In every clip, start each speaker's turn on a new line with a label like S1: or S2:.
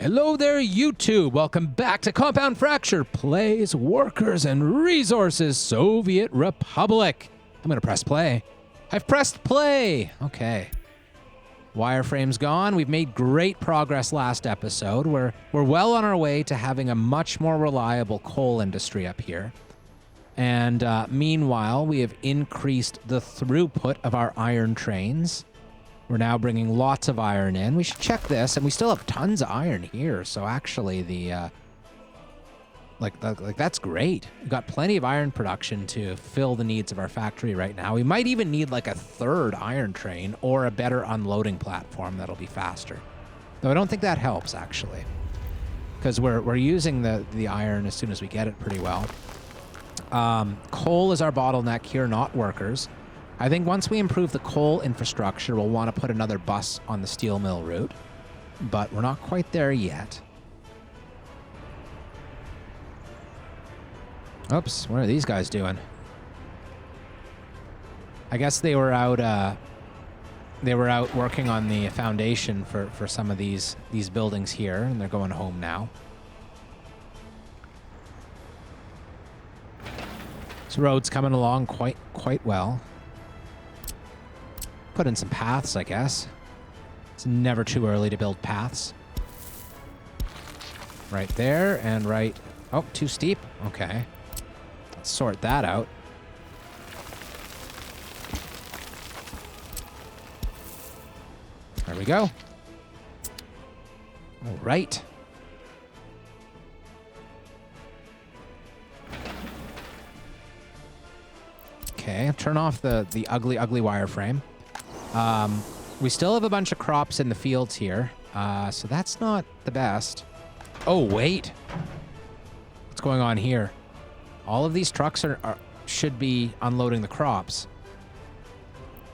S1: Hello there, YouTube. Welcome back to Compound Fracture Plays Workers and Resources Soviet Republic. I'm going to press play. I've pressed play. Okay. Wireframe's gone. We've made great progress last episode. We're well on our way to having a much more reliable coal industry up here. And meanwhile, we have increased the throughput of our iron trains. We're now bringing lots of iron in. We should check this, and we still have tons of iron here. So actually, that's great. We've got plenty of iron production to fill the needs of our factory right now. We might even need like a third iron train or a better unloading platform that'll be faster. Though I don't think that helps actually, because we're using the iron as soon as we get it pretty well. Coal is our bottleneck here, not workers. I think once we improve the coal infrastructure, we'll want to put another bus on the steel mill route, but we're not quite there yet. Oops, what are these guys doing? I guess they were out working on the foundation for some of these buildings here, and they're going home now. This road's coming along quite well. Put in some paths, I guess. It's never too early to build paths. Right there and right... Oh, too steep? Okay. Let's sort that out. There we go. All right. Okay, turn off the ugly wireframe. We still have a bunch of crops in the fields here, so that's not the best. Oh, wait. What's going on here? All of these trucks should be unloading the crops.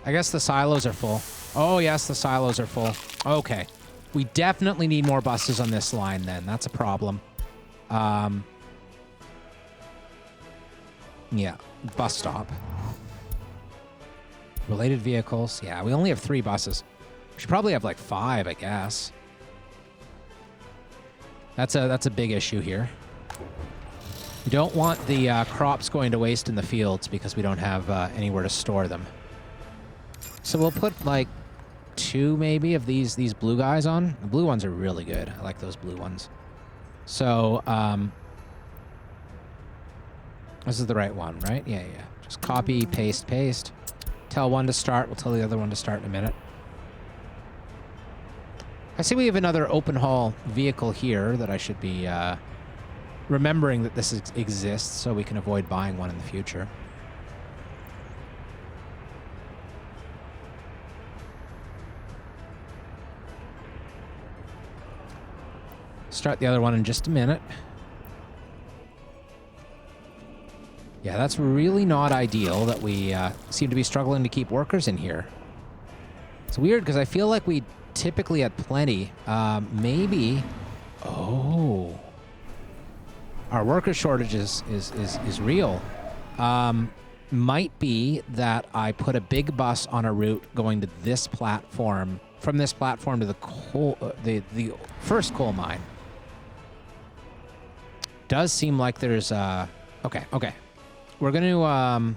S1: I guess the silos are full. Oh, yes, the silos are full. Okay. We definitely need more buses on this line then. That's a problem. Yeah, bus stop. Related vehicles. Yeah, we only have 3 buses. We should probably have like 5, I guess. That's a big issue here. We don't want the crops going to waste in the fields because we don't have anywhere to store them. So we'll put like 2 maybe of these blue guys on. The blue ones are really good. I like those blue ones. So this is the right one, right? Yeah. Just copy, paste. Tell one to start. We'll tell the other one to start in a minute. I see we have another open haul vehicle here that I should be remembering that this exists so we can avoid buying one in the future. Start the other one in just a minute. Yeah, that's really not ideal that we seem to be struggling to keep workers in here. It's weird because I feel like we typically had plenty. Maybe... Oh. Our worker shortage is real. Might be that I put a big bus on a route going to this platform, from this platform to the coal, the first coal mine. Does seem like there's okay. We're gonna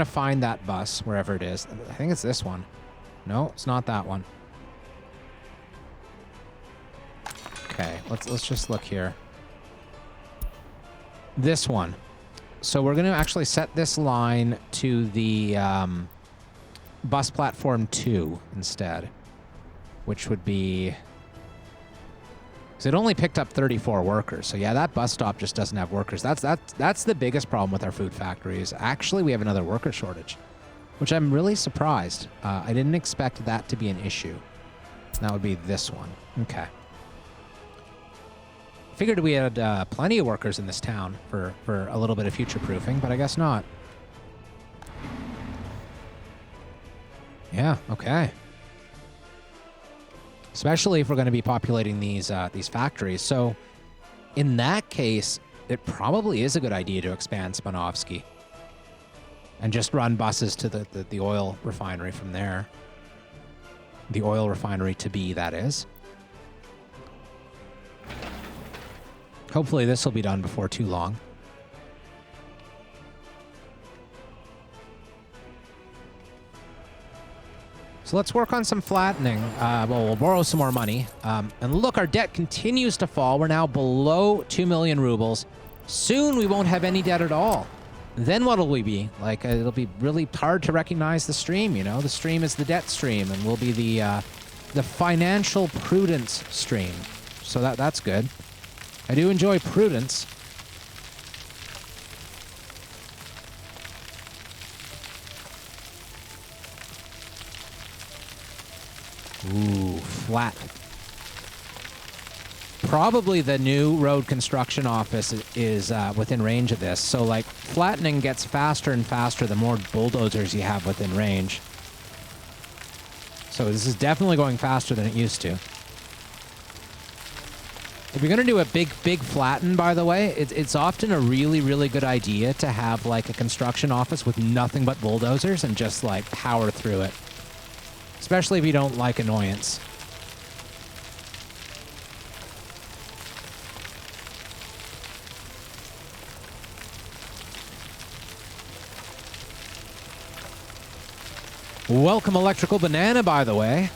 S1: find that bus wherever it is. I think it's this one. No, it's not that one. Okay, let's just look here. This one. So we're gonna actually set this line to the bus platform 2 instead, which would be... Because it only picked up 34 workers. So yeah, that bus stop just doesn't have workers. That's the biggest problem with our food factories. Actually, we have another worker shortage, which I'm really surprised. I didn't expect that to be an issue. That would be this one. Okay. Figured we had plenty of workers in this town for a little bit of future-proofing, but I guess not. Yeah, okay. Especially if we're going to be populating these factories. So in that case, it probably is a good idea to expand Spanovsky and just run buses to the oil refinery from there. The oil refinery to be, that is. Hopefully this will be done before too long. So let's work on some flattening. Well, we'll borrow some more money. And look, our debt continues to fall. We're now below 2 million rubles. Soon we won't have any debt at all. Then what'll we be? Like, it'll be really hard to recognize the stream, you know? The stream is the debt stream, and we'll be the financial prudence stream. So that's good. I do enjoy prudence. Ooh, flat. Probably the new road construction office is within range of this. So, like, flattening gets faster and faster the more bulldozers you have within range. So this is definitely going faster than it used to. If you're going to do a big flatten, by the way, it's often a really, really good idea to have, like, a construction office with nothing but bulldozers and just, like, power through it. Especially if you don't like annoyance. Welcome, Electrical Banana, by the way.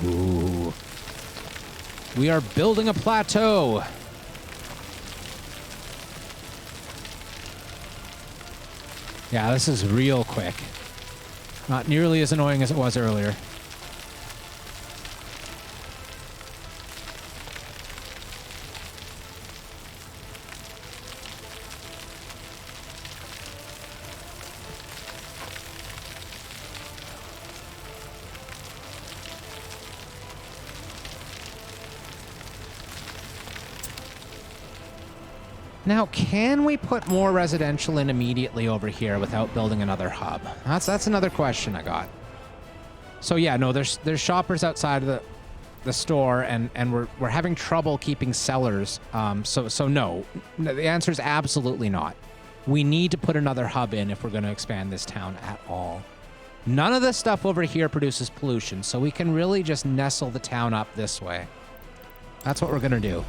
S1: Ooh. We are building a plateau. Yeah, this is real quick. Not nearly as annoying as it was earlier. Now, can we put more residential in immediately over here without building another hub? That's another question I got. So yeah, no, there's shoppers outside of the store, and we're having trouble keeping sellers. So no, the answer is absolutely not. We need to put another hub in if we're going to expand this town at all. None of this stuff over here produces pollution, so we can really just nestle the town up this way. That's what we're going to do.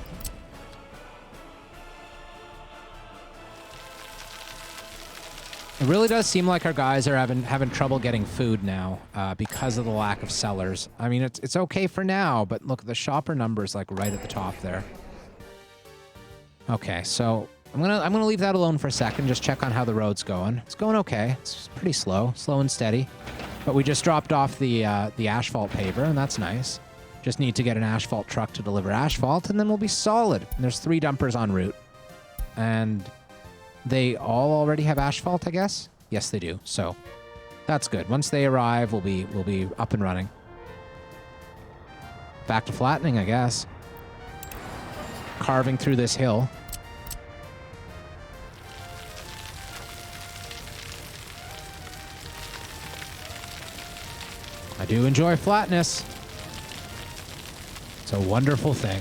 S1: It really does seem like our guys are having trouble getting food now because of the lack of sellers. I mean, it's okay for now, but look, the shopper number is like right at the top there. Okay, so I'm gonna leave that alone for a second. Just check on how the road's going. It's going okay. It's pretty slow and steady. But we just dropped off the asphalt paver, and that's nice. Just need to get an asphalt truck to deliver asphalt, and then we'll be solid. And there's 3 dumpers en route, and they all already have asphalt, I guess? Yes, they do. So that's good. Once they arrive, we'll be up and running. Back to flattening, I guess. Carving through this hill. I do enjoy flatness. It's a wonderful thing.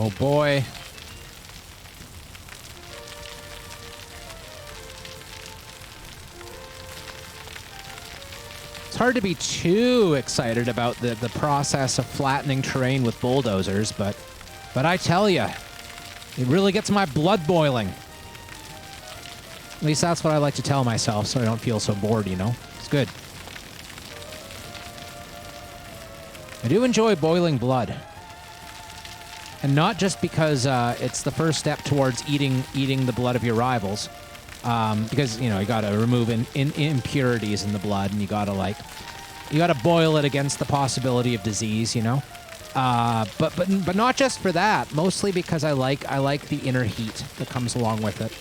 S1: Oh boy. It's hard to be too excited about the process of flattening terrain with bulldozers, but I tell you, it really gets my blood boiling. At least that's what I like to tell myself so I don't feel so bored, you know? It's good. I do enjoy boiling blood. And not just because it's the first step towards eating the blood of your rivals, because you gotta remove impurities in the blood, and you gotta boil it against the possibility of disease, you know. But not just for that. Mostly because I like the inner heat that comes along with it.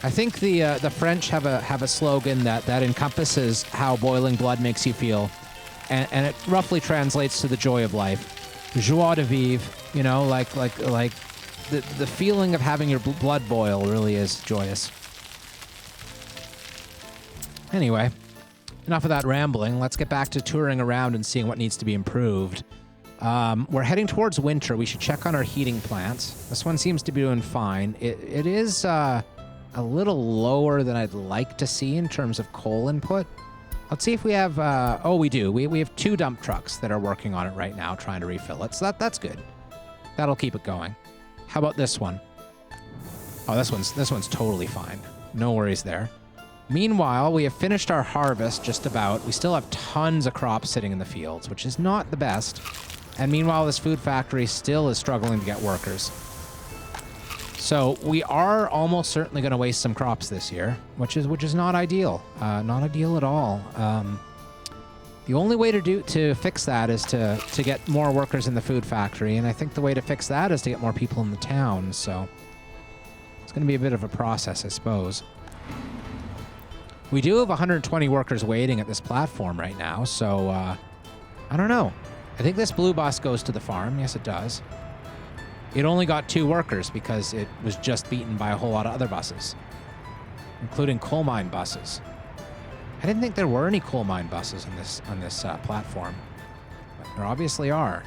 S1: I think the French have a slogan that encompasses how boiling blood makes you feel. And it roughly translates to the joy of life. joie de vivre, you know, like the feeling of having your blood boil really is joyous. Anyway, enough of that rambling. Let's get back to touring around and seeing what needs to be improved. We're heading towards winter. We should check on our heating plants. This one seems to be doing fine. It is a little lower than I'd like to see in terms of coal input. Let's see if we have... oh, we do. We have 2 dump trucks that are working on it right now, trying to refill it. So that's good. That'll keep it going. How about this one? Oh, this one's totally fine. No worries there. Meanwhile, we have finished our harvest just about. We still have tons of crops sitting in the fields, which is not the best. And meanwhile, this food factory still is struggling to get workers. So we are almost certainly going to waste some crops this year, which is not ideal. Not ideal at all. The only way to fix that is to get more workers in the food factory, and I think the way to fix that is to get more people in the town. So it's going to be a bit of a process, I suppose. We do have 120 workers waiting at this platform right now, so I don't know. I think this blue bus goes to the farm. Yes, it does. It only got 2 workers because it was just beaten by a whole lot of other buses, including coal mine buses. I didn't think there were any coal mine buses on this platform, but there obviously are.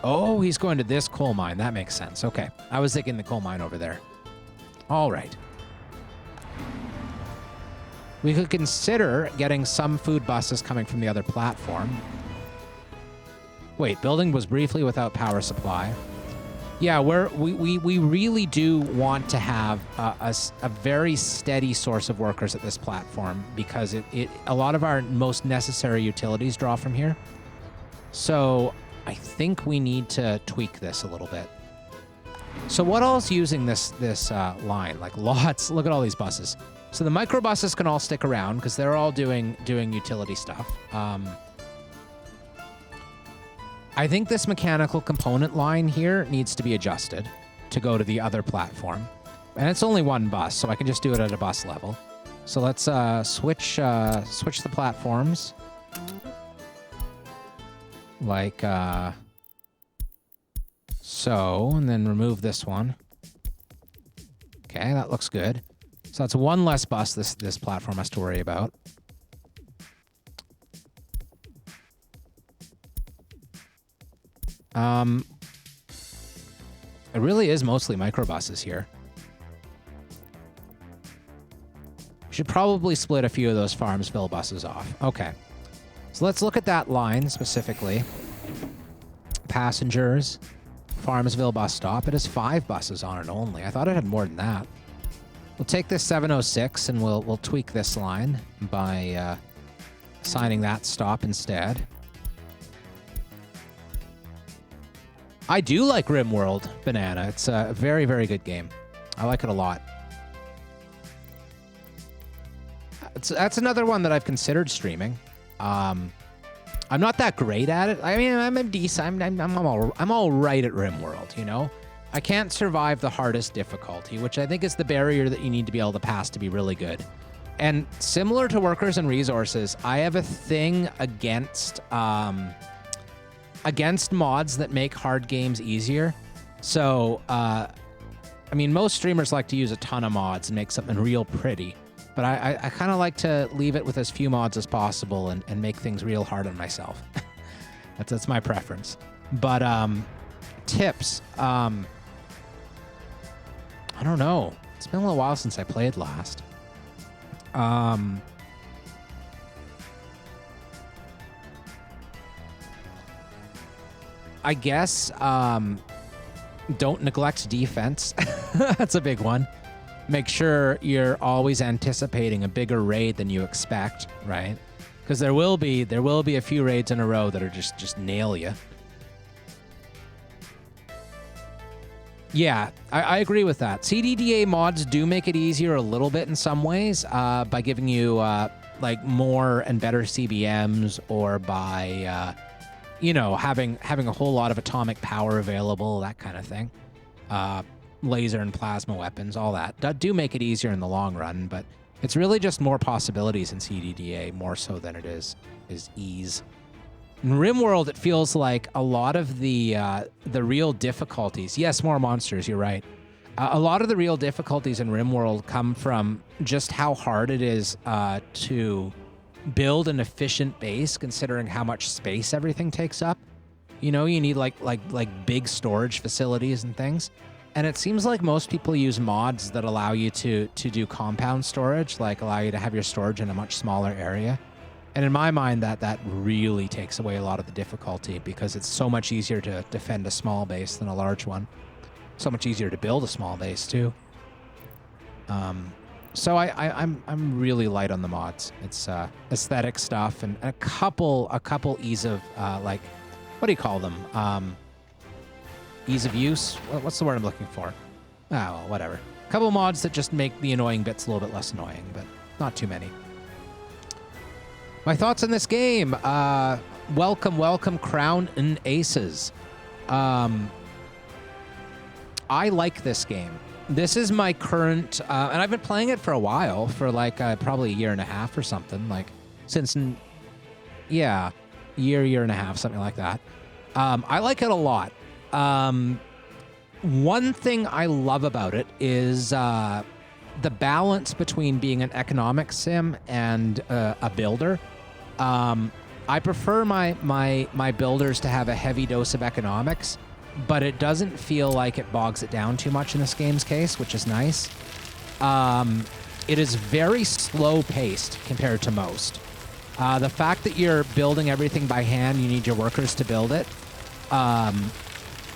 S1: Oh, he's going to this coal mine. That makes sense. Okay, I was thinking the coal mine over there. All right. We could consider getting some food buses coming from the other platform. Wait, building was briefly without power supply. Yeah, we really do want to have a very steady source of workers at this platform because a lot of our most necessary utilities draw from here. So I think we need to tweak this a little bit. So what all's using this line? Like lots. Look at all these buses. So the microbuses can all stick around because they're all doing utility stuff. I think this mechanical component line here needs to be adjusted to go to the other platform. And it's only 1 bus, so I can just do it at a bus level. So let's switch the platforms. Like so, and then remove this one. Okay, that looks good. So that's 1 less bus this platform has to worry about. It really is mostly microbuses here. We should probably split a few of those Farmsville buses off. Okay. So let's look at that line specifically. Passengers, Farmsville bus stop. It has 5 buses on it only. I thought it had more than that. We'll take this 706 and we'll tweak this line by assigning that stop instead. I do like RimWorld Banana. It's a very, very good game. I like it a lot. That's another one that I've considered streaming. I'm not that great at it. I mean, I'm decent. I'm all right at RimWorld, you know? I can't survive the hardest difficulty, which I think is the barrier that you need to be able to pass to be really good. And similar to Workers and Resources, I have a thing against mods that make hard games easier. So, I mean, most streamers like to use a ton of mods and make something real pretty. But I kind of like to leave it with as few mods as possible and make things real hard on myself. That's my preference. But tips. I don't know. It's been a little while since I played last. I guess don't neglect defense. That's a big one. Make sure you're always anticipating a bigger raid than you expect, right? Because there will be a few raids in a row that are just nail you. Yeah, I agree with that. CDDA mods do make it easier a little bit in some ways by giving you like more and better CBMs, or by having a whole lot of atomic power available, that kind of thing. Laser and plasma weapons, all that do make it easier in the long run, but it's really just more possibilities in CDDA more so than it is ease. In RimWorld, it feels like a lot of the real difficulties. Yes, more monsters. You're right. A lot of the real difficulties in RimWorld come from just how hard it is to build an efficient base, considering how much space everything takes up. You know, you need like big storage facilities and things. And it seems like most people use mods that allow you to do compound storage, like allow you to have your storage in a much smaller area. And in my mind, that really takes away a lot of the difficulty, because it's so much easier to defend a small base than a large one. So much easier to build a small base too. So I'm really light on the mods. It's aesthetic stuff and a couple ease of like, what do you call them? Ease of use? What's the word I'm looking for? Ah, well, whatever. A couple mods that just make the annoying bits a little bit less annoying, but not too many. My thoughts on this game. Welcome, Crown and Aces. I like this game. This is my current, and I've been playing it for a while, for like probably a year and a half or something, like since, yeah, year and a half, something like that. I like it a lot. One thing I love about it is the balance between being an economic sim and a builder. I prefer my builders to have a heavy dose of economics, but it doesn't feel like it bogs it down too much in this game's case, which is nice. It is very slow-paced compared to most. The fact that you're building everything by hand, you need your workers to build it.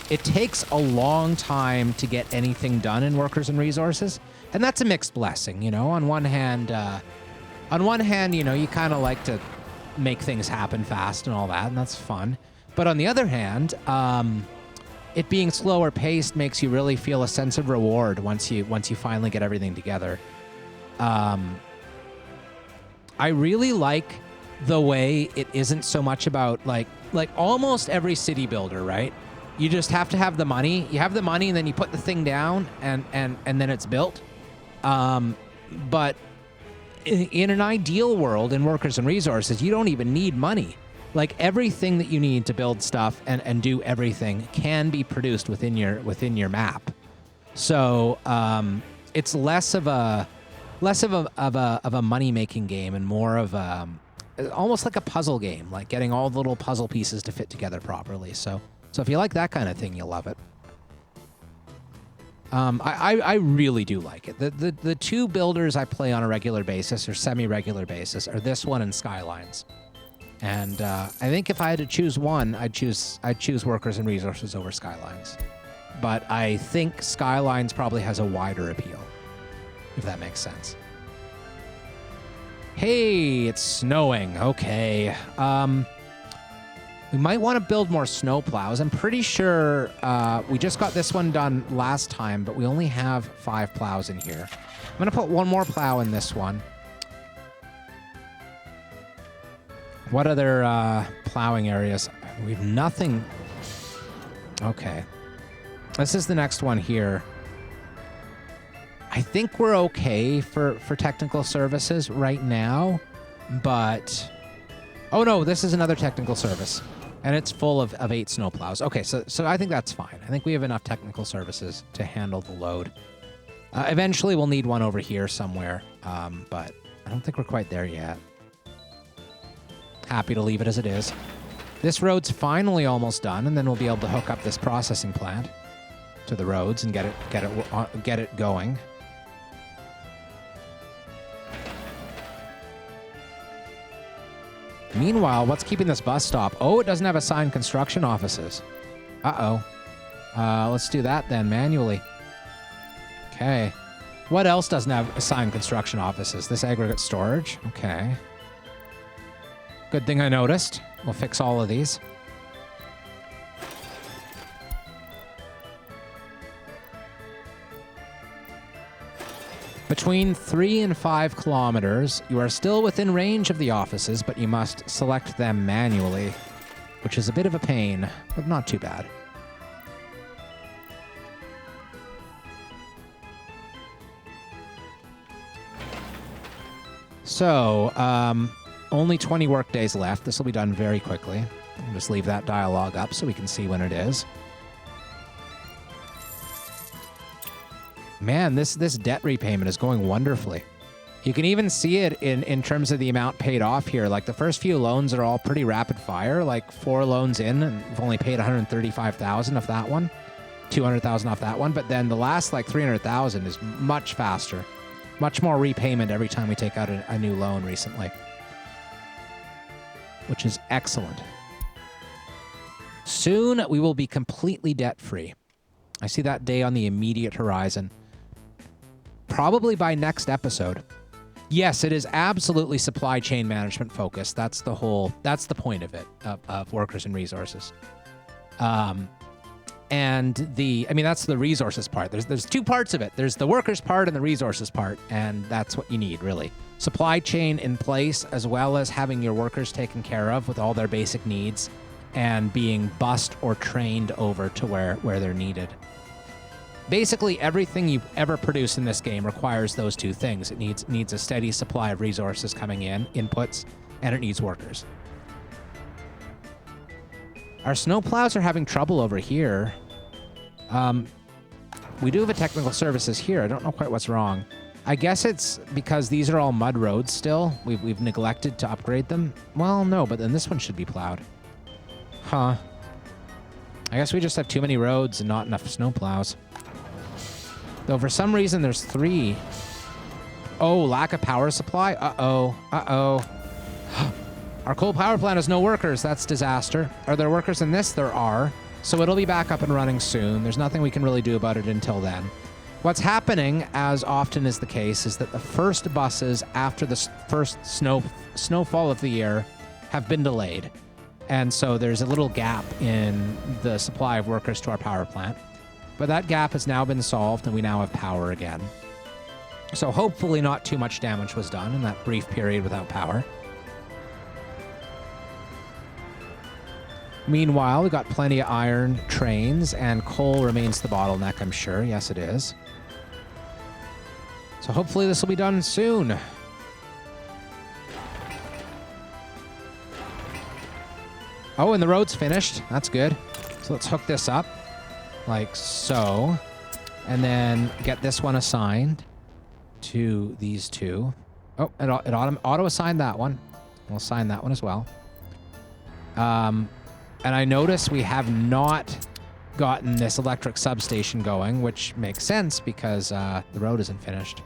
S1: It takes a long time to get anything done in workers and resources, and that's a mixed blessing, you know. On one hand, you know, you kind of like to make things happen fast and all that, and that's fun. But on the other hand, it being slower paced makes you really feel a sense of reward once you finally get everything together. I really like the way it isn't so much about like almost every city builder, right? You just have to have the money. You have the money, and then you put the thing down, and then it's built. But in an ideal world, in workers and resources, you don't even need money. Like everything that you need to build stuff and do everything can be produced within your map. So it's less of a money making game and more of almost like a puzzle game, like getting all the little puzzle pieces to fit together properly. So if you like that kind of thing, you'll love it. I really do like it. The two builders I play on a regular basis or semi-regular basis are this one and Skylines. And I think if I had to choose one, I'd choose Workers and Resources over Skylines. But I think Skylines probably has a wider appeal, if that makes sense. Hey, it's snowing. Okay. We might want to build more snow plows. I'm pretty sure we just got this one done last time, but we only have 5 plows in here. I'm going to put one more plow in this one. What other plowing areas? We have nothing. Okay. This is the next one here. I think we're okay for technical services right now, but... Oh no, this is another technical service, and it's full of 8 snowplows. Okay, so I think that's fine. I think we have enough technical services to handle the load. Eventually we'll need one over here somewhere, but I don't think we're quite there yet. Happy to leave it as it is. This road's finally almost done, and then we'll be able to hook up this processing plant to the roads and get it going. Meanwhile, what's keeping this bus stop? Oh, it doesn't have assigned construction offices. Uh-oh. Let's do that then, manually. Okay. What else doesn't have assigned construction offices? This aggregate storage? Okay. Good thing I noticed. We'll fix all of these. Between 3 and 5 kilometers, you are still within range of the offices, but you must select them manually, which is a bit of a pain, but not too bad. So, only 20 work days left. This will be done very quickly. I'll just leave that dialogue up so we can see when it is. Man, this debt repayment is going wonderfully. You can even see it in terms of the amount paid off here. Like the first few loans are all pretty rapid fire, like 4 loans in, and we've only paid 135,000 off that one, 200,000 off that one. But then the last like 300,000 is much faster, much more repayment every time we take out a new loan recently, which is excellent. Soon we will be completely debt-free. I see that day on the immediate horizon. Probably by next episode. Yes, it is absolutely supply chain management focused. That's the point of it, of workers and resources. And that's the resources part. There's 2 parts of it. There's the workers part and the resources part, and that's what you need, really. Supply chain in place, as well as having your workers taken care of with all their basic needs and being bussed or trained over to where they're needed. Basically, everything you ever produce in this game requires those 2 things. It needs a steady supply of resources coming in, inputs, and it needs workers. Our snowplows are having trouble over here. We do have a technical services here. I don't know quite what's wrong. I guess it's because these are all mud roads still. We've neglected to upgrade them. Well, no, but then this one should be plowed. Huh. I guess we just have too many roads and not enough snowplows. Though for some reason there's 3. Oh, lack of power supply? Uh-oh. Uh-oh. Our coal power plant has no workers. That's disaster. Are there workers in this? There are. So it'll be back up and running soon. There's nothing we can really do about it until then. What's happening, as often is the case, is that the first buses after the first snowfall of the year have been delayed. And so there's a little gap in the supply of workers to our power plant. But that gap has now been solved, and we now have power again. So hopefully not too much damage was done in that brief period without power. Meanwhile, we got plenty of iron trains, and coal remains the bottleneck, I'm sure. Yes, it is. So hopefully this will be done soon. Oh, and the road's finished. That's good. So let's hook this up. Like so, and then get this one assigned to these 2. Oh, it auto-assigned that one. We'll assign that one as well. And I notice we have not gotten this electric substation going, which makes sense because the road isn't finished.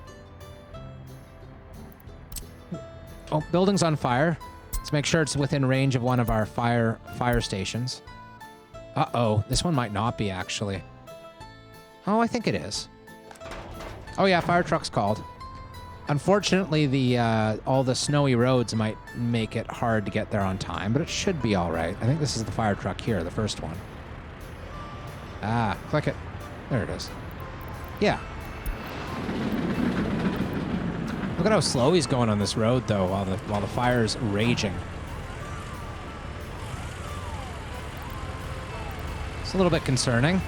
S1: Oh, building's on fire. Let's make sure it's within range of one of our fire stations. Uh-oh, this one might not be, actually. Oh, I think it is. Oh yeah, fire truck's called. Unfortunately, all the snowy roads might make it hard to get there on time, but it should be all right. I think this is the fire truck here, the first one. Ah, click it. There it is. Yeah. Look at how slow he's going on this road, though, while the fire's raging. It's a little bit concerning.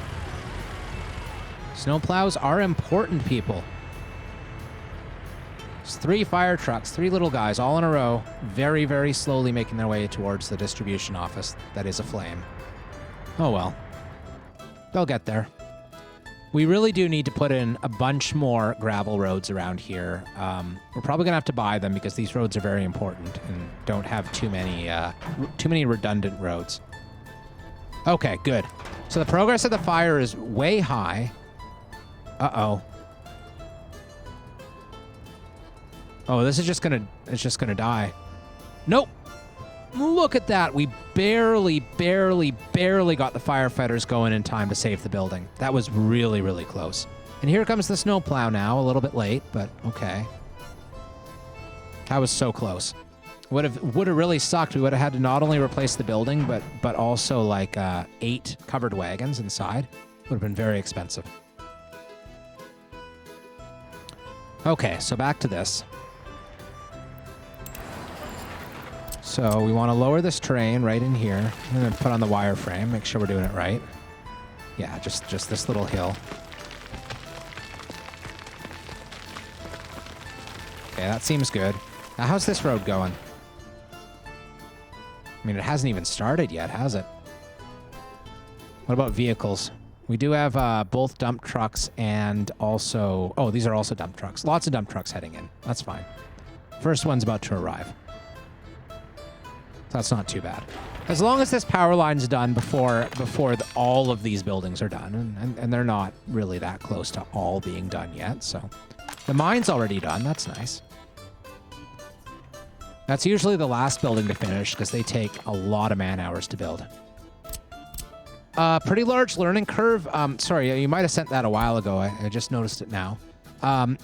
S1: Snowplows are important, people. There's 3 fire trucks, 3 little guys, all in a row, very, very slowly making their way towards the distribution office that is aflame. Oh well. They'll get there. We really do need to put in a bunch more gravel roads around here. We're probably gonna have to buy them because these roads are very important and don't have too many redundant roads. Okay, good. So the progress of the fire is way high. Uh-oh. Oh, this is just gonna die. Nope. Look at that. We barely got the firefighters going in time to save the building. That was really, really close. And here comes the snowplow now, a little bit late, but okay. That was so close. Would have really sucked. We would have had to not only replace the building, but also like 8 covered wagons inside. Would have been very expensive. Okay, so back to this. So we want to lower this train right in here, and then put on the wireframe. Make sure we're doing it right. Yeah, just this little hill. Okay, that seems good. Now, how's this road going? I mean, it hasn't even started yet, has it? What about vehicles? We do have both dump trucks and also... Oh, these are also dump trucks. Lots of dump trucks heading in. That's fine. First one's about to arrive. So that's not too bad. As long as this power line's done before all of these buildings are done, and they're not really that close to all being done yet, so... The mine's already done. That's nice. That's usually the last building to finish because they take a lot of man-hours to build. Pretty large learning curve. Sorry, you might have sent that a while ago. I just noticed it now.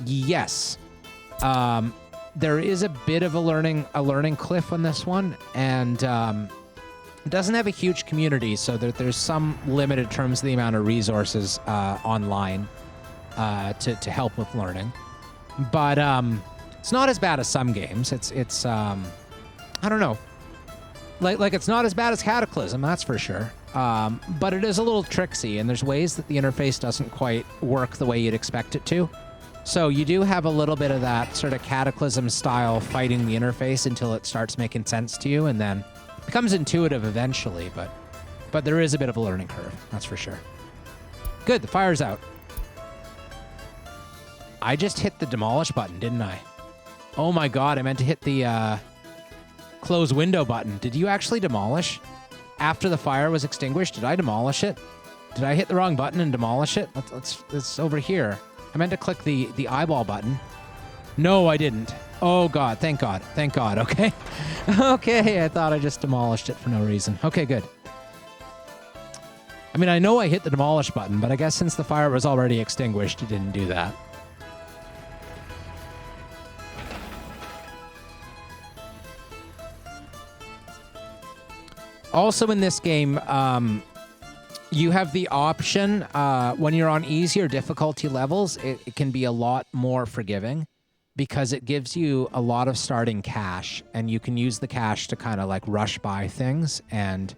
S1: Yes. There is a bit of a learning cliff on this one, and it doesn't have a huge community, so there's some limited terms of the amount of resources online to help with learning. But it's not as bad as some games. It's I don't know. Like it's not as bad as Cataclysm, that's for sure. But it is a little tricksy, and there's ways that the interface doesn't quite work the way you'd expect it to. So you do have a little bit of that sort of Cataclysm style fighting the interface until it starts making sense to you, and then it becomes intuitive eventually, but there is a bit of a learning curve, that's for sure. Good, the fire's out. I just hit the demolish button, didn't I? Oh my god, I meant to hit the close window button. Did you actually demolish? After the fire was extinguished, did I demolish it? Did I hit the wrong button and demolish it? It's over here. I meant to click the eyeball button. No, I didn't. Oh god, thank god. Thank god, okay. Okay, I thought I just demolished it for no reason. Okay, good. I mean, I know I hit the demolish button, but I guess since the fire was already extinguished, it didn't do that. Also in this game, you have the option, when you're on easier difficulty levels, it can be a lot more forgiving because it gives you a lot of starting cash, and you can use the cash to kind of like rush by things, and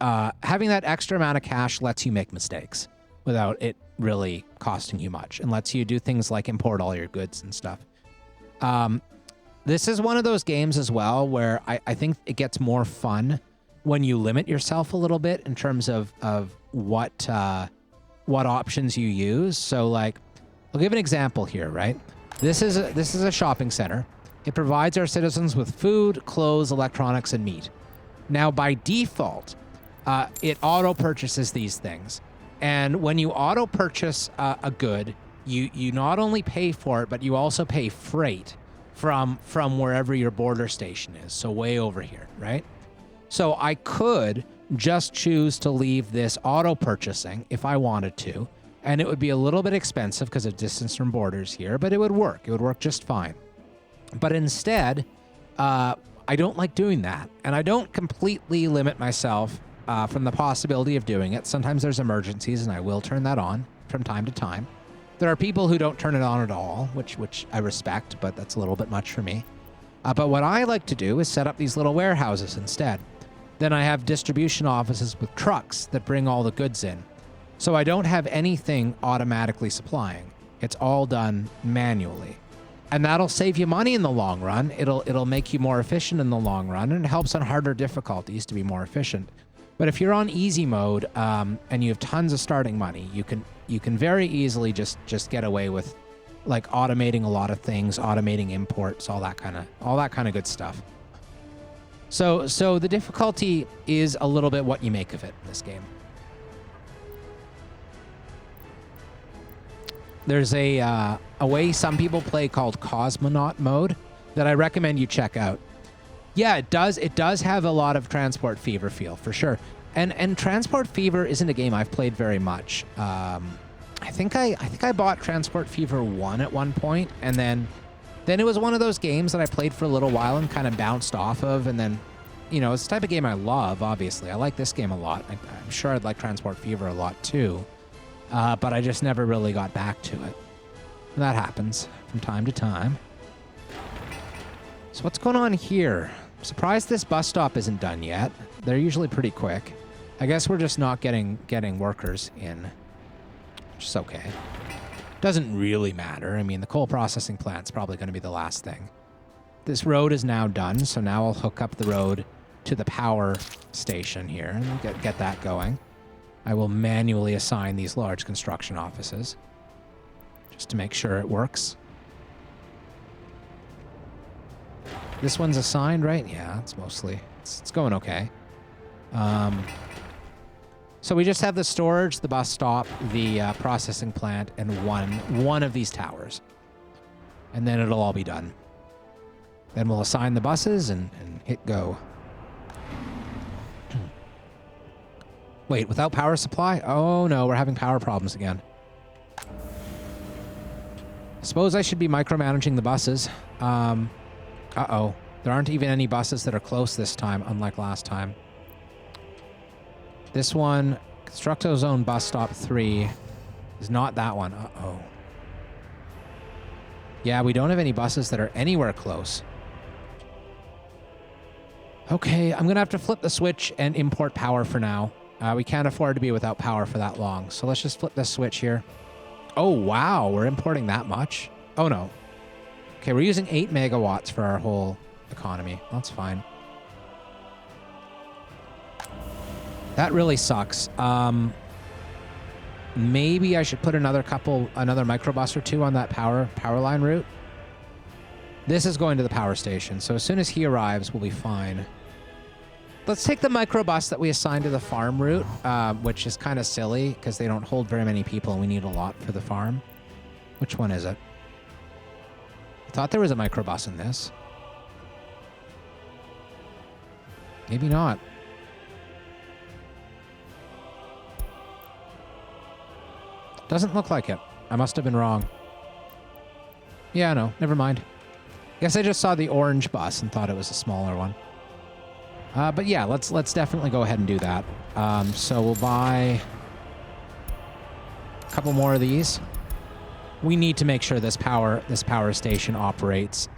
S1: having that extra amount of cash lets you make mistakes without it really costing you much, and lets you do things like import all your goods and stuff. This is one of those games as well where I think it gets more fun when you limit yourself a little bit in terms of what options you use. So like, I'll give an example here, right? This is a shopping center. It provides our citizens with food, clothes, electronics, and meat. Now by default, it auto purchases these things. And when you auto purchase a good, you not only pay for it, but you also pay freight from wherever your border station is. So way over here, right? So I could just choose to leave this auto purchasing if I wanted to, and it would be a little bit expensive because of distance from borders here, but it would work. It would work just fine. But instead, I don't like doing that, and I don't completely limit myself from the possibility of doing it. Sometimes there's emergencies, and I will turn that on from time to time. There are people who don't turn it on at all, which I respect, but that's a little bit much for me. But what I like to do is set up these little warehouses instead. Then I have distribution offices with trucks that bring all the goods in. So I don't have anything automatically supplying. It's all done manually. And that'll save you money in the long run. It'll make you more efficient in the long run, and it helps on harder difficulties to be more efficient. But if you're on easy mode and you have tons of starting money, you can very easily just get away with like automating a lot of things, automating imports, all that kind of good stuff. So the difficulty is a little bit what you make of it in this game. There's a way some people play called Cosmonaut mode that I recommend you check out. Yeah, it does have a lot of Transport Fever feel for sure. And Transport Fever isn't a game I've played very much. I think I bought Transport Fever 1 at one point, and then it was one of those games that I played for a little while and kind of bounced off of, and then, you know, it's the type of game I love, obviously. I like this game a lot. I'm sure I'd like Transport Fever a lot too, but I just never really got back to it. And that happens from time to time. So what's going on here? I'm surprised this bus stop isn't done yet. They're usually pretty quick. I guess we're just not getting workers in, which is okay. Doesn't really matter. I mean, the coal processing plant's probably going to be the last thing. This road is now done, so now I'll hook up the road to the power station here and get that going. I will manually assign these large construction offices just to make sure it works. This one's assigned, right? Yeah, it's mostly, it's going okay. So we just have the storage, the bus stop, the processing plant, and one of these towers. And then it'll all be done. Then we'll assign the buses and hit go. Wait, without power supply? Oh no, we're having power problems again. Suppose I should be micromanaging the buses. Uh-oh. There aren't even any buses that are close this time, unlike last time. This one, Constructo Zone Bus Stop 3, is not that one. Uh-oh. Yeah, we don't have any buses that are anywhere close. Okay, I'm going to have to flip the switch and import power for now. We can't afford to be without power for that long. So let's just flip this switch here. Oh, wow. We're importing that much? Oh, no. Okay, we're using 8 megawatts for our whole economy. That's fine. That really sucks. Maybe I should put another microbus or two on that power line route. This is going to the power station, so as soon as he arrives, we'll be fine. Let's take the microbus that we assigned to the farm route, which is kind of silly because they don't hold very many people and we need a lot for the farm. Which one is it? I thought there was a microbus in this. Maybe not. Doesn't look like it. I must have been wrong. Yeah, no, never mind. Guess I just saw the orange bus and thought it was a smaller one. But yeah, let's definitely go ahead and do that. So we'll buy a couple more of these. We need to make sure this power station operates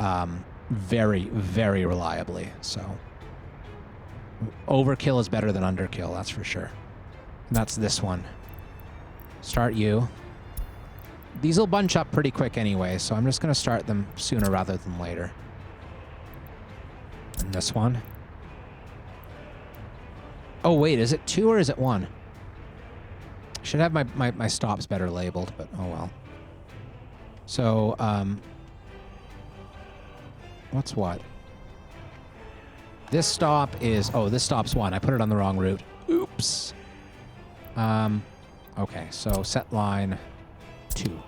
S1: very, very reliably. So overkill is better than underkill, that's for sure. And that's this one. Start you. These will bunch up pretty quick anyway, so I'm just going to start them sooner rather than later. And this one. Oh, wait, is it 2 or is it 1? Should have my stops better labeled, but oh well. So, what's what? This stop is... Oh, this stop's 1. I put it on the wrong route. Oops. Okay, so set line 2.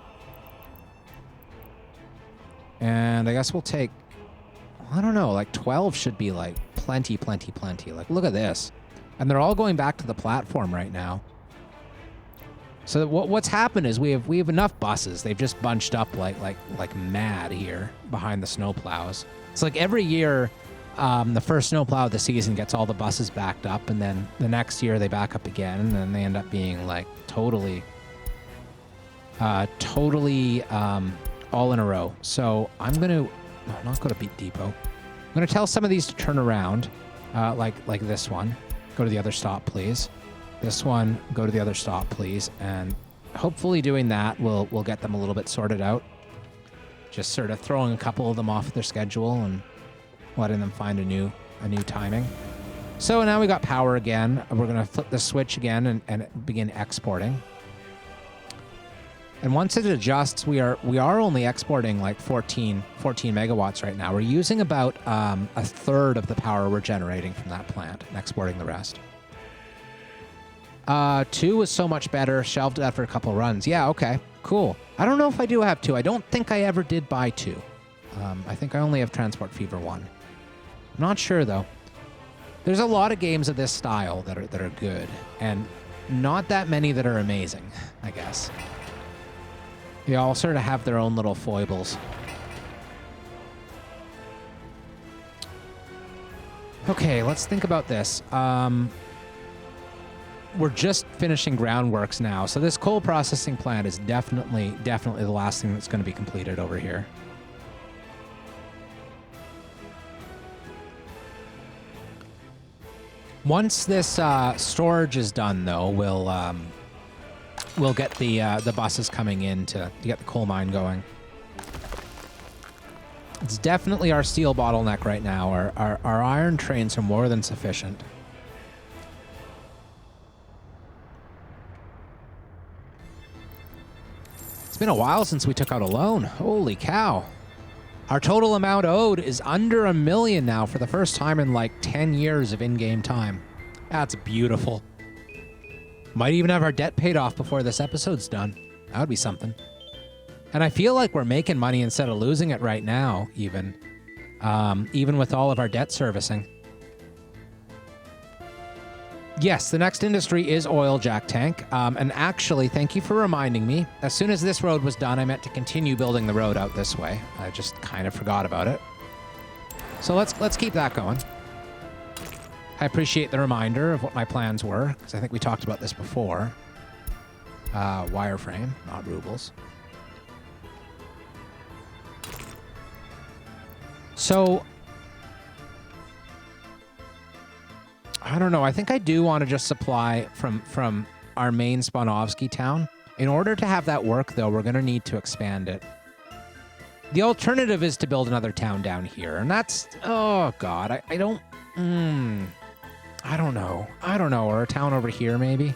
S1: And I guess we'll take... I don't know, like 12 should be like plenty. Like, look at this. And they're all going back to the platform right now. So what's happened is we have enough buses. They've just bunched up like mad here behind the snowplows. It's like every year, the first snowplow of the season gets all the buses backed up, and then the next year they back up again, and then they end up being like totally all in a row. So I'm gonna not go to Beat Depot. I'm gonna tell some of these to turn around, like this one. Go to the other stop, please. This one, go to the other stop, please. And hopefully doing that will get them a little bit sorted out. Just sort of throwing a couple of them off their schedule and letting them find a new timing. So now we got power again. We're going to flip the switch again and begin exporting. And once it adjusts, we are only exporting like 14 megawatts right now. We're using about a third of the power we're generating from that plant and exporting the rest. 2 was so much better. Shelved it after a couple runs. Yeah, okay, cool. I don't know if I do have 2. I don't think I ever did buy 2. I think I only have Transport Fever 1. I'm not sure though. There's a lot of games of this style that are good, and not that many that are amazing, I guess. They all sort of have their own little foibles. Okay, let's think about this. We're just finishing groundworks now, so this coal processing plant is definitely the last thing that's going to be completed over here. Once this storage is done, though, we'll get the buses coming in to get the coal mine going. It's definitely our steel bottleneck right now. Our iron trains are more than sufficient. It's been a while since we took out a loan. Holy cow. Our total amount owed is under $1 million now for the first time in like 10 years of in-game time. That's beautiful. Might even have our debt paid off before this episode's done. That would be something. And I feel like we're making money instead of losing it right now, even with all of our debt servicing. Yes, the next industry is oil, Jack Tank. And actually, thank you for reminding me. As soon as this road was done, I meant to continue building the road out this way. I just kind of forgot about it. So let's keep that going. I appreciate the reminder of what my plans were, because I think we talked about this before. Wireframe, not rubles. So, I don't know. I think I do want to just supply from our main Spanovsky town. In order to have that work, though, we're going to need to expand it. The alternative is to build another town down here, and that's... Oh, God. I don't know. Or a town over here, maybe?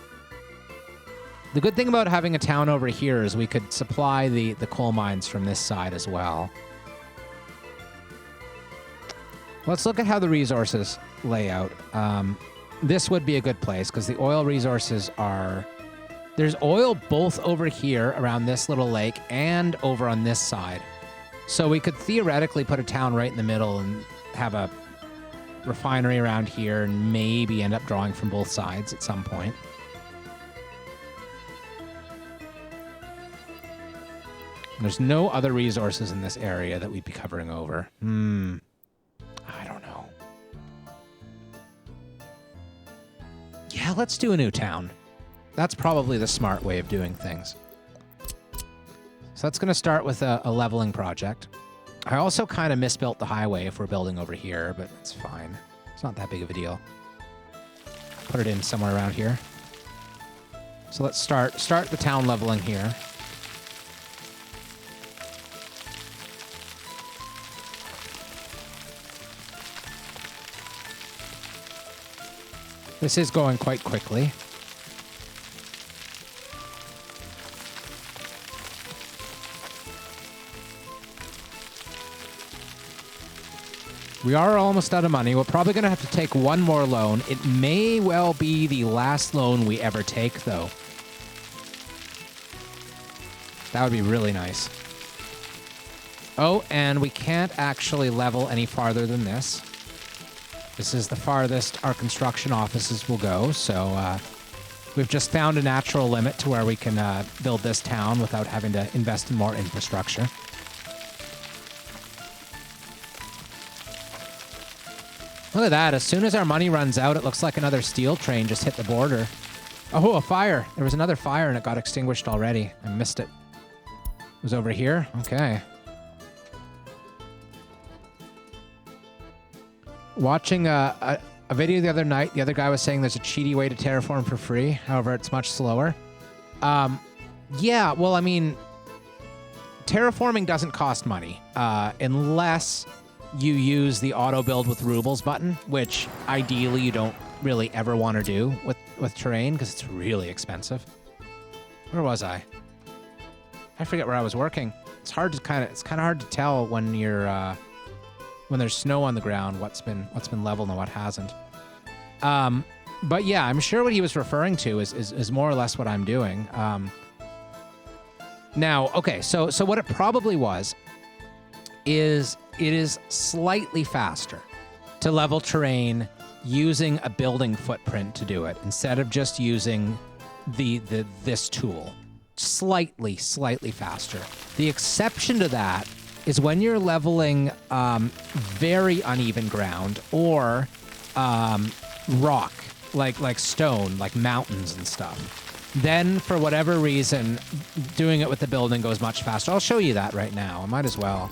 S1: The good thing about having a town over here is we could supply the coal mines from this side as well. Let's look at how the resources lay out. This would be a good place because the oil resources are... There's oil both over here around this little lake and over on this side. So we could theoretically put a town right in the middle and have a refinery around here and maybe end up drawing from both sides at some point. There's no other resources in this area that we'd be covering over. I don't know. Yeah, let's do a new town. That's probably the smart way of doing things. So that's going to start with a leveling project. I also kind of misbuilt the highway if we're building over here, but it's fine. It's not that big of a deal. Put it in somewhere around here. So let's start the town leveling here. This is going quite quickly. We are almost out of money. We're probably going to have to take one more loan. It may well be the last loan we ever take, though. That would be really nice. Oh, and we can't actually level any farther than this. This is the farthest our construction offices will go, so we've just found a natural limit to where we can build this town without having to invest in more infrastructure. Look at that. As soon as our money runs out, it looks like another steel train just hit the border. Oh, a fire. There was another fire and it got extinguished already. I missed it. It was over here? Okay. Watching a video the other night, the other guy was saying there's a cheaty way to terraform for free. However, it's much slower. Yeah, well, I mean, terraforming doesn't cost money unless you use the auto build with rubles button, which ideally you don't really ever want to do with terrain because it's really expensive. Where was I? I forget where I was working. It's kind of hard to tell when you're when there's snow on the ground what's been leveled and what hasn't. But yeah, I'm sure what he was referring to is more or less what I'm doing. Now, okay, so what it probably was is it is slightly faster to level terrain using a building footprint to do it instead of just using this tool. Slightly faster. The exception to that is when you're leveling very uneven ground or rock, like stone, like mountains and stuff. Then, for whatever reason, doing it with the building goes much faster. I'll show you that right now. I might as well.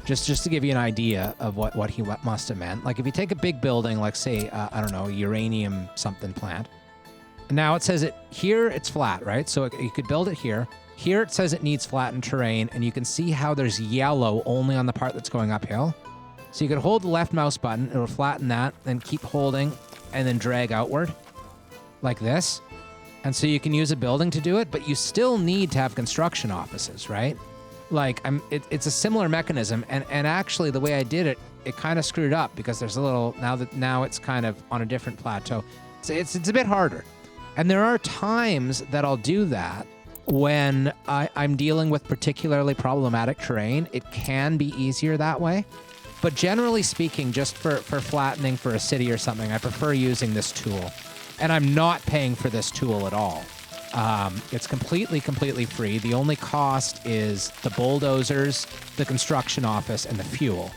S1: Just to give you an idea of what he must have meant. Like if you take a big building, like say, I don't know, uranium something plant. Now it says here it's flat, right? So you could build it here. Here it says it needs flattened terrain, and you can see how there's yellow only on the part that's going uphill. So you could hold the left mouse button, it'll flatten that, then keep holding, and then drag outward, like this. And so you can use a building to do it, but you still need to have construction offices, right? Like, it's a similar mechanism, and actually the way I did it, it kind of screwed up because there's a little, now it's kind of on a different plateau. So it's a bit harder. And there are times that I'll do that when I'm dealing with particularly problematic terrain. It can be easier that way. But generally speaking, just for flattening for a city or something, I prefer using this tool. And I'm not paying for this tool at all. It's completely free. The only cost is the bulldozers, the construction office, and the fuel.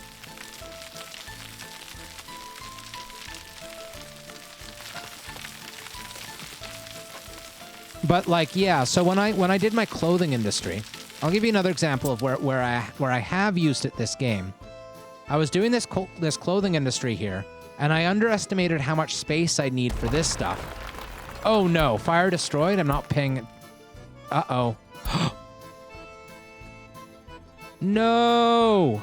S1: But like, yeah, so when I did my clothing industry, I'll give you another example of where I have used it this game. I was doing this clothing industry here, and I underestimated how much space I'd need for this stuff. Oh no, fire destroyed? I'm not paying... Uh-oh. No!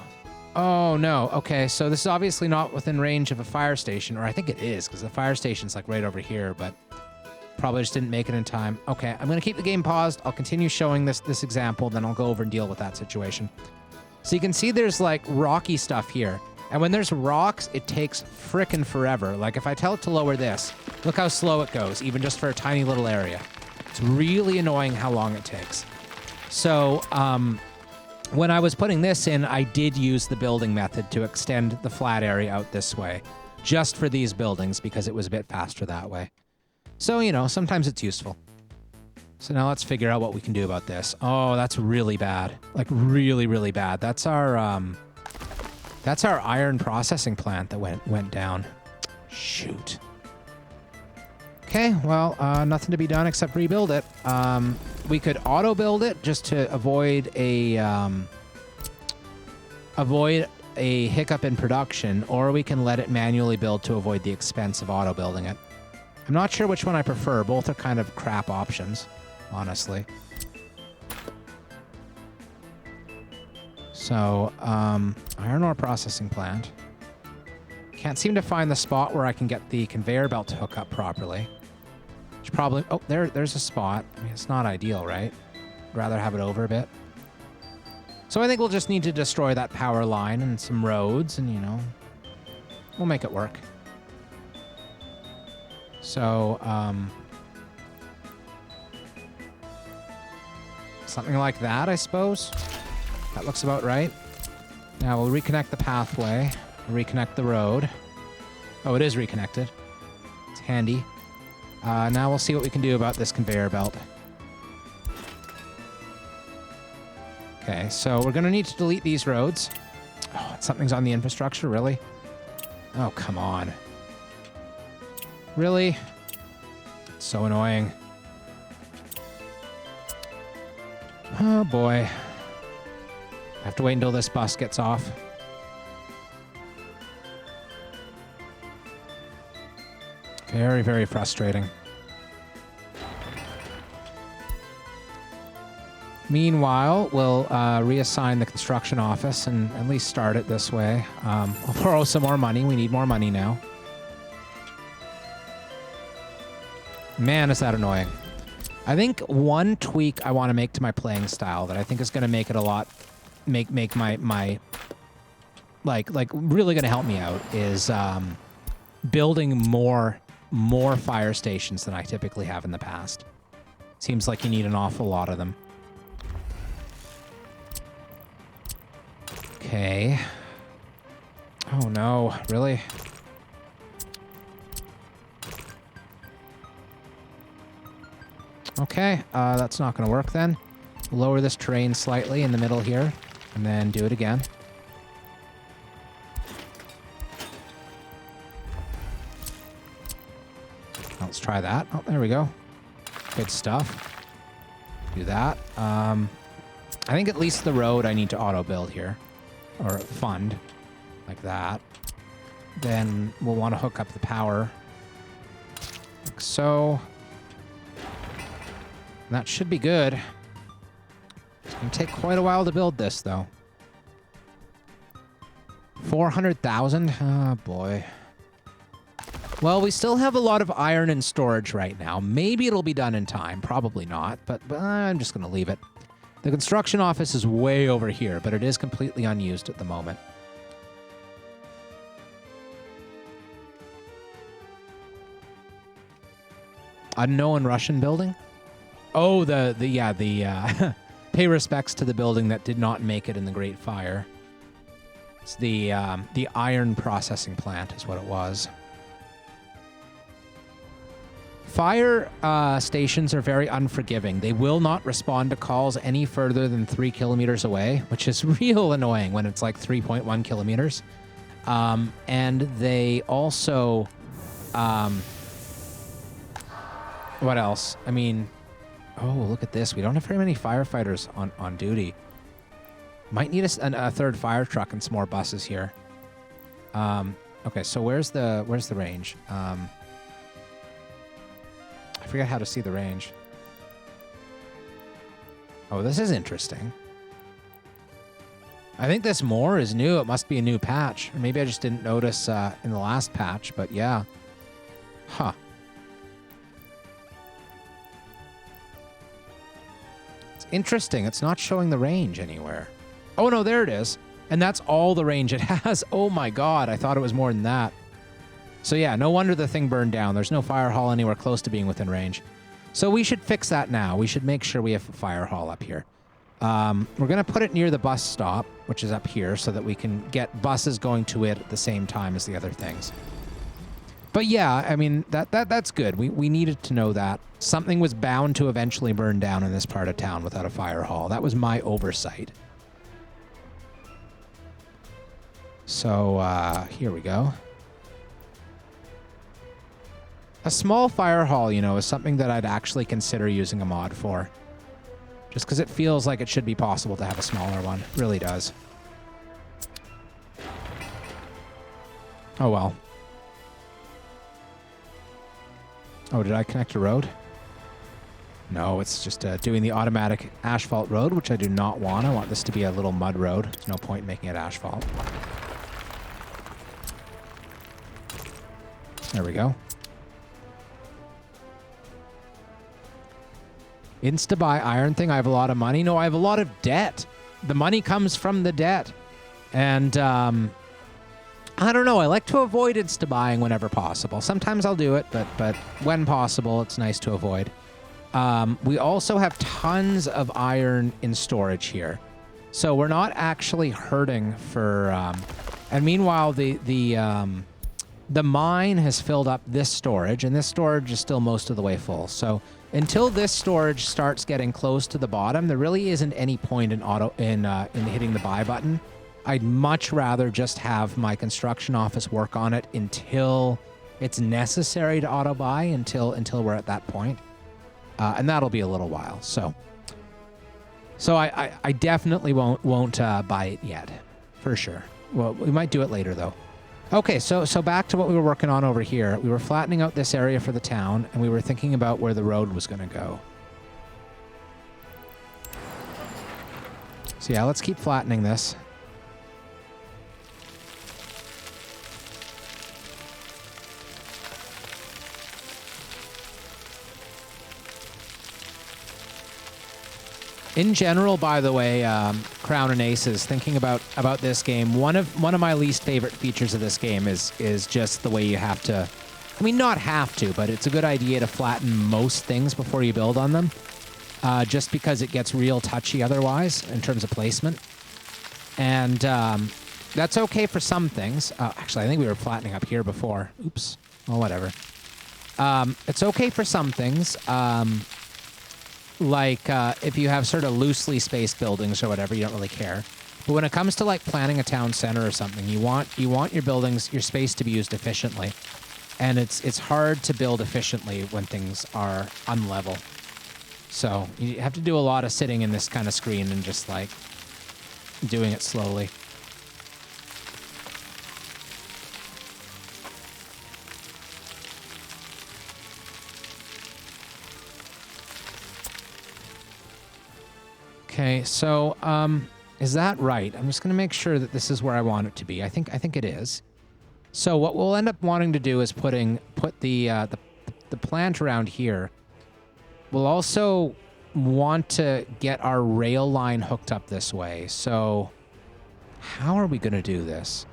S1: Oh no, okay, so this is obviously not within range of a fire station, or I think it is, because the fire station's like right over here, but probably just didn't make it in time. Okay, I'm gonna keep the game paused. I'll continue showing this example, then I'll go over and deal with that situation. So you can see there's like rocky stuff here. And when there's rocks, it takes frickin' forever. Like if I tell it to lower this, look how slow it goes, even just for a tiny little area. It's really annoying how long it takes. So when I was putting this in, I did use the building method to extend the flat area out this way, just for these buildings because it was a bit faster that way. So, you know, sometimes it's useful. So now let's figure out what we can do about this. Oh, that's really bad. Like really bad. That's our iron processing plant that went down. Shoot. Okay, well, nothing to be done except rebuild it. We could auto build it just to avoid a hiccup in production, or we can let it manually build to avoid the expense of auto building it. I'm not sure which one I prefer. Both are kind of crap options, honestly. So, iron ore processing plant. Can't seem to find the spot where I can get the conveyor belt to hook up properly. Should probably... Oh, there's a spot. I mean, it's not ideal, right? I'd rather have it over a bit. So I think we'll just need to destroy that power line and some roads, and, you know, we'll make it work. So, something like that, I suppose. That looks about right. Now we'll reconnect the pathway, reconnect the road. Oh, it is reconnected. It's handy. Now we'll see what we can do about this conveyor belt. Okay, so we're gonna need to delete these roads. Oh, something's on the infrastructure, really? Oh, come on. Really? It's so annoying. Oh boy. I have to wait until this bus gets off. Very frustrating. Meanwhile, we'll reassign the construction office and at least start it this way. I'll borrow some more money. We need more money now. Man, is that annoying. I think one tweak I want to make to my playing style that I think is going to make it a lot, make my like really going to help me out is building more fire stations than I typically have in the past. Seems like you need an awful lot of them. Okay. Oh no, really? Okay, that's not going to work then. Lower this terrain slightly in the middle here, and then do it again. Let's try that. Oh, there we go. Good stuff. Do that. I think at least the road I need to auto-build here, or fund, like that. Then we'll want to hook up the power, like so. That should be good. It'll take quite a while to build this, though. 400,000? Oh, boy. Well, we still have a lot of iron in storage right now. Maybe it'll be done in time. Probably not, but I'm just going to leave it. The construction office is way over here, but it is completely unused at the moment. Unknown Russian building? Oh, the pay respects to the building that did not make it in the Great Fire. It's the iron processing plant is what it was. Fire stations are very unforgiving. They will not respond to calls any further than 3 kilometers away, which is real annoying when it's like 3.1 kilometers. And they also... what else? I mean... Oh, look at this. We don't have very many firefighters on duty. Might need a third fire truck and some more buses here. Okay, so where's the range? I forget how to see the range. Oh, this is interesting. I think this more is new. It must be a new patch. Or maybe I just didn't notice in the last patch, but yeah. Huh. It's interesting. It's not showing the range anywhere. Oh, no, there it is. And that's all the range it has. Oh, my God. I thought it was more than that. So yeah, no wonder the thing burned down. There's no fire hall anywhere close to being within range. So we should fix that now. We should make sure we have a fire hall up here. We're going to put it near the bus stop, which is up here, so that we can get buses going to it at the same time as the other things. But yeah, I mean, that's good. We needed to know that. Something was bound to eventually burn down in this part of town without a fire hall. That was my oversight. So here we go. A small fire hall, you know, is something that I'd actually consider using a mod for. Just because it feels like it should be possible to have a smaller one. It really does. Oh, well. Oh, did I connect a road? No, it's just doing the automatic asphalt road, which I do not want. I want this to be a little mud road. There's no point in making it asphalt. There we go. Insta-buy iron thing. I have a lot of money. No, I have a lot of debt. The money comes from the debt. And, I don't know. I like to avoid insta-buying whenever possible. Sometimes I'll do it, but when possible, it's nice to avoid. We also have tons of iron in storage here. So we're not actually hurting for... and meanwhile, the mine has filled up this storage, and this storage is still most of the way full. So until this storage starts getting close to the bottom, there really isn't any point in hitting the buy button. I'd much rather just have my construction office work on it until it's necessary to auto buy until we're at that point, and that'll be a little while. So I definitely won't buy it yet, for sure. Well, we might do it later though. Okay, so back to what we were working on over here. We were flattening out this area for the town, and we were thinking about where the road was going to go. So yeah, let's keep flattening this. In general, by the way, Crown and Aces, thinking about this game, one of my least favorite features of this game is just the way you have to, I mean, not have to, but it's a good idea to flatten most things before you build on them, just because it gets real touchy otherwise in terms of placement. And that's okay for some things. Actually, I think we were flattening up here before. Oops. Well, whatever. It's okay for some things. Like if you have sort of loosely spaced buildings or whatever, you don't really care. But when it comes to like planning a town center or something, you want your buildings, your space to be used efficiently, and it's hard to build efficiently when things are unlevel. So you have to do a lot of sitting in this kind of screen and just like doing it slowly. Okay, so is that right? I'm just going to make sure that this is where I want it to be. I think it is. So what we'll end up wanting to do is put the plant around here. We'll also want to get our rail line hooked up this way. So how are we going to do this?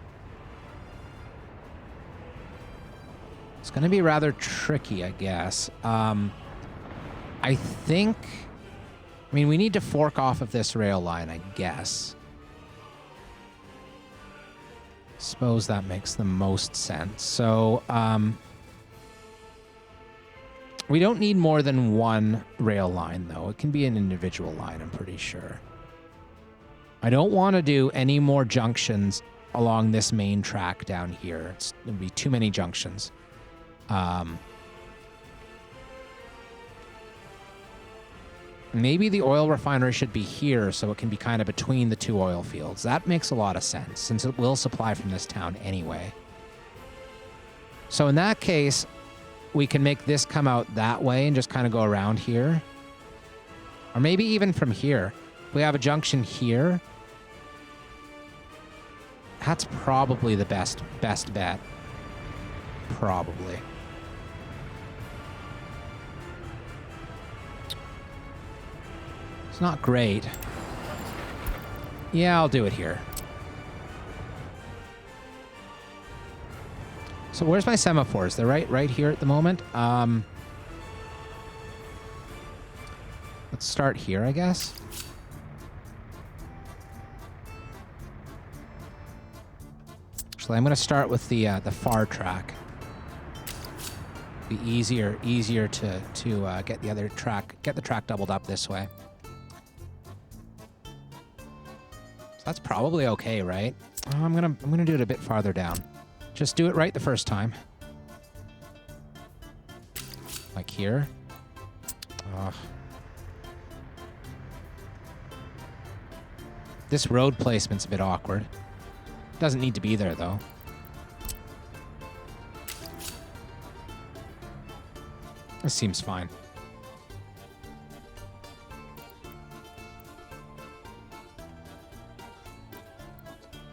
S1: It's going to be rather tricky, I guess. I think... I mean, we need to fork off of this rail line, I guess. Suppose that makes the most sense. So, we don't need more than one rail line, though. It can be an individual line, I'm pretty sure. I don't want to do any more junctions along this main track down here. It'd be too many junctions. Maybe the oil refinery should be here so it can be kind of between the two oil fields. That makes a lot of sense since it will supply from this town anyway. So in that case, we can make this come out that way and just kind of go around here. Or maybe even from here. We have a junction here. That's probably the best bet. Probably. It's not great. Yeah, I'll do it here. So where's my semaphores? They're right here at the moment. Let's start here, I guess. Actually, I'm going to start with the far track. Be easier to get the other track, get the track doubled up this way. That's probably okay, right? Oh, I'm gonna do it a bit farther down. Just do it right the first time. Like here. Ugh. This road placement's a bit awkward. Doesn't need to be there, though. This seems fine.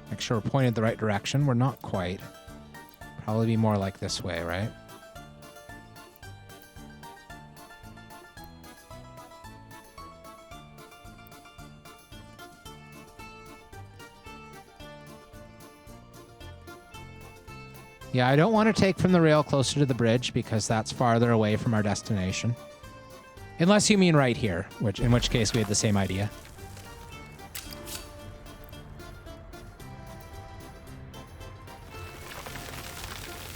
S1: Make sure we're pointed the right direction. We're not quite. Probably be more like this way, right? Yeah, I don't want to take from the rail closer to the bridge because that's farther away from our destination. Unless you mean right here, in which case we had the same idea.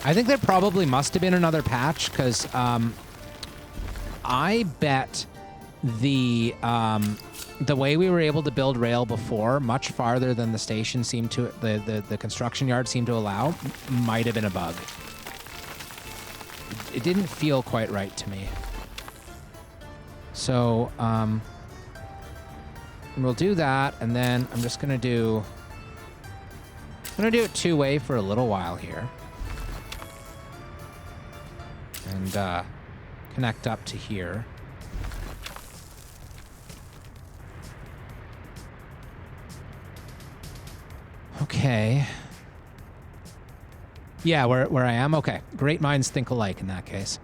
S1: I think there probably must have been another patch because I bet the way we were able to build rail before, much farther than the station seemed to, the construction yard seemed to allow, might have been a bug. It didn't feel quite right to me. So we'll do that, and then I'm just gonna do it two-way for a little while here. And connect up to here. Okay. Yeah, where I am? Okay. Great minds think alike in that case.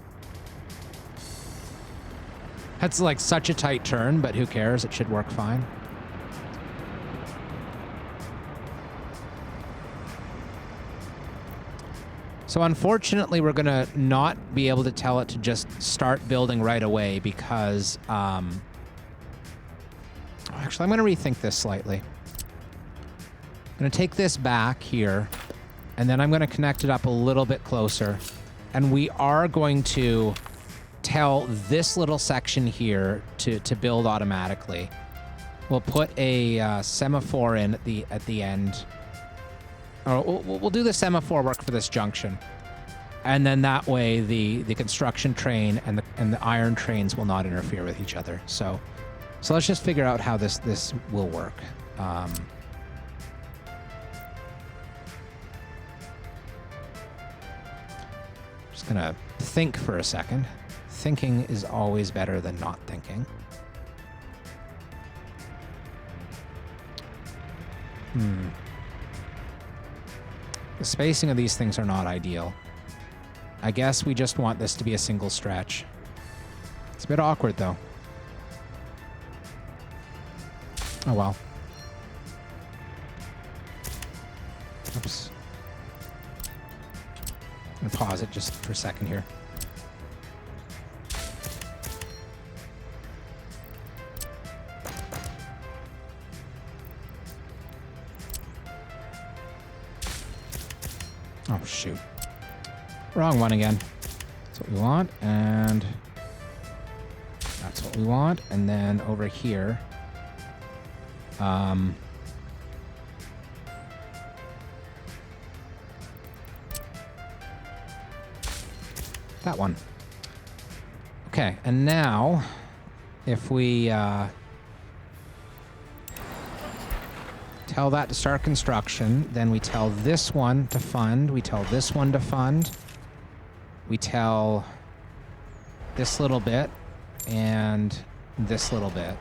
S1: That's like such a tight turn, but who cares? It should work fine. So unfortunately, we're going to not be able to tell it to just start building right away because... actually, I'm going to rethink this slightly. I'm going to take this back here, and then I'm going to connect it up a little bit closer. And we are going to tell this little section here to build automatically. We'll put a semaphore in at the end. Or we'll do the semaphore work for this junction. And then that way the construction train and the iron trains will not interfere with each other. So let's just figure out how this will work. Just gonna think for a second. Thinking is always better than not thinking. The spacing of these things are not ideal. I guess we just want this to be a single stretch. It's a bit awkward, though. Oh, well. Oops. I'm going to pause it just for a second here. Oh, shoot. Wrong one again. That's what we want, and that's what we want. And then over here, that one. Okay, and now, if we tell that to start construction, then we tell this one to fund, we tell this one to fund, we tell this little bit, and this little bit.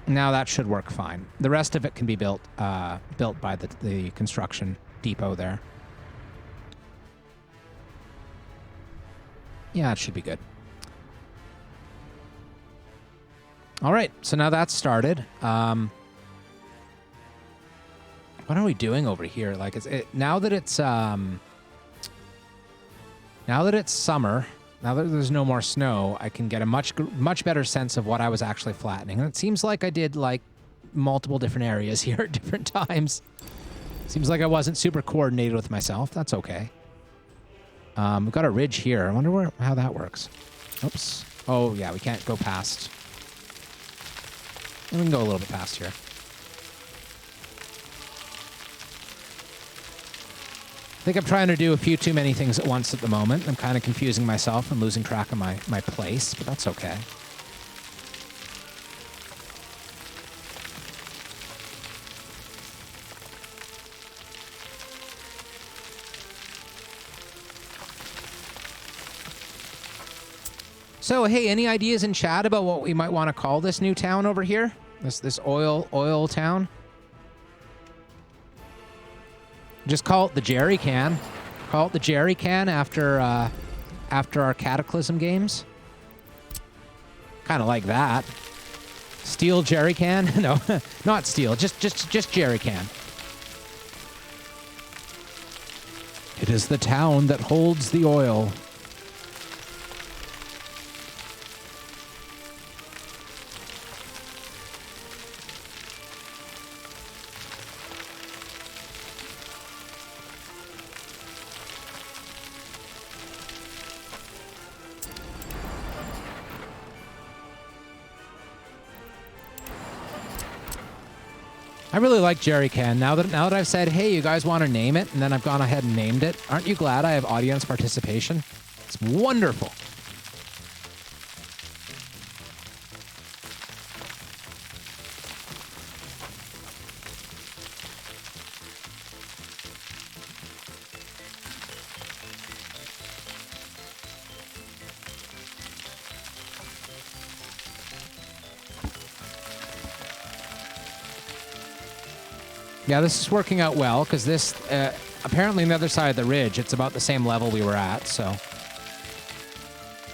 S1: Now that should work fine. The rest of it can be built by the construction depot there. Yeah, it should be good. All right, so now that's started. What are we doing over here? Like, now that it's summer, now that there's no more snow, I can get a much better sense of what I was actually flattening. And it seems like I did like multiple different areas here at different times. Seems like I wasn't super coordinated with myself. That's okay. We've got a ridge here. I wonder how that works. Oops. Oh, yeah, we can't go past. We can go a little bit past here. I think I'm trying to do a few too many things at once at the moment. I'm kind of confusing myself and losing track of my place, but that's okay. So, hey, any ideas in chat about what we might want to call this new town over here? This oil town? Just call it the Jerry Can. Call it the Jerry Can after our Cataclysm games. Kind of like that. Steel Jerry Can? No, not steel. Just Jerry Can. It is the town that holds the oil. I really like Jerry Can. Now that I've said, hey, you guys want to name it, and then I've gone ahead and named it, aren't you glad I have audience participation? It's wonderful. Yeah, this is working out well, because this, apparently on the other side of the ridge, it's about the same level we were at, so.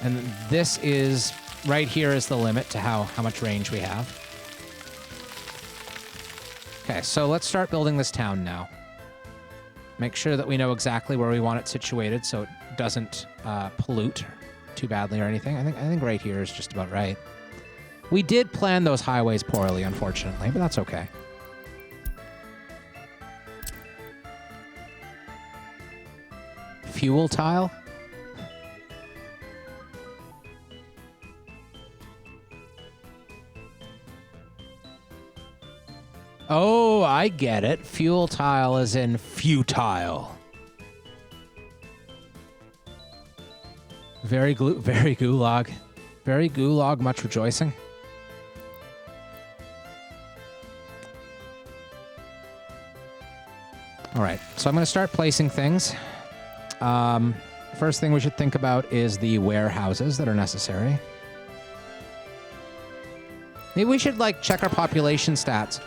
S1: And this is, right here is the limit to how much range we have. Okay, so let's start building this town now. Make sure that we know exactly where we want it situated so it doesn't pollute too badly or anything. I think right here is just about right. We did plan those highways poorly, unfortunately, but that's okay. Fuel tile? Oh, I get it. Fuel tile is in futile. Very gulag. Very gulag, much rejoicing. All right, so I'm going to start placing things. First thing we should think about is the warehouses that are necessary. Maybe we should like check our population stats.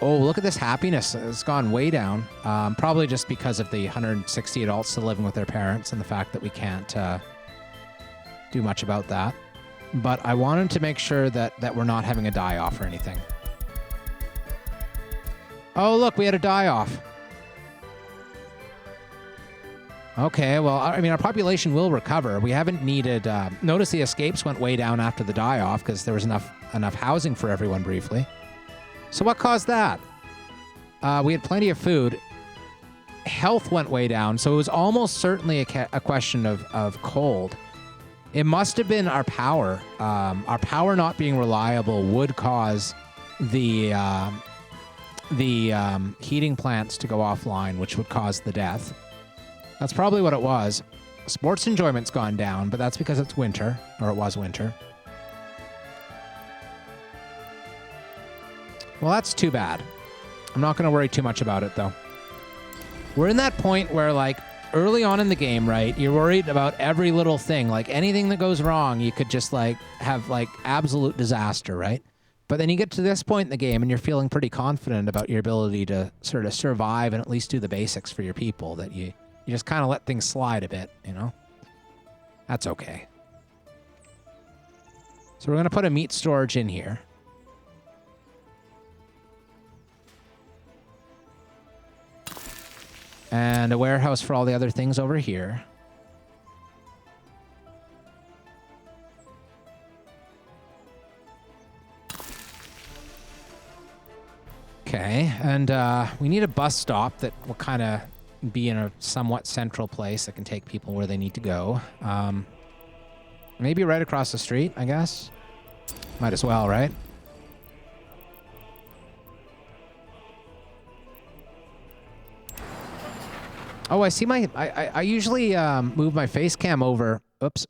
S1: Oh, look at this happiness. It's gone way down. Probably just because of the 160 adults still living with their parents and the fact that we can't do much about that. But I wanted to make sure that we're not having a die-off or anything. Oh, look, we had a die-off. Okay, well, I mean, our population will recover. We haven't needed... notice the escapes went way down after the die-off because there was enough housing for everyone briefly. So what caused that? We had plenty of food. Health went way down, so it was almost certainly a question of cold. It must have been our power. Our power not being reliable would cause the heating plants to go offline, which would cause the death. That's probably what it was. Sports enjoyment's gone down, but that's because it's winter, or it was winter. Well, that's too bad. I'm not going to worry too much about it, though. We're in that point where, like, early on in the game, right, you're worried about every little thing. Like, anything that goes wrong, you could just, like, have, like, absolute disaster, right? But then you get to this point in the game, and you're feeling pretty confident about your ability to sort of survive and at least do the basics for your people, that you just kind of let things slide a bit, you know? That's okay. So we're going to put a meat storage in here. And a warehouse for all the other things over here. Okay, and we need a bus stop that will kind of be in a somewhat central place that can take people where they need to go. Maybe right across the street, I guess. Might as well, right? Oh, I see my... I usually move my face cam over... Oops,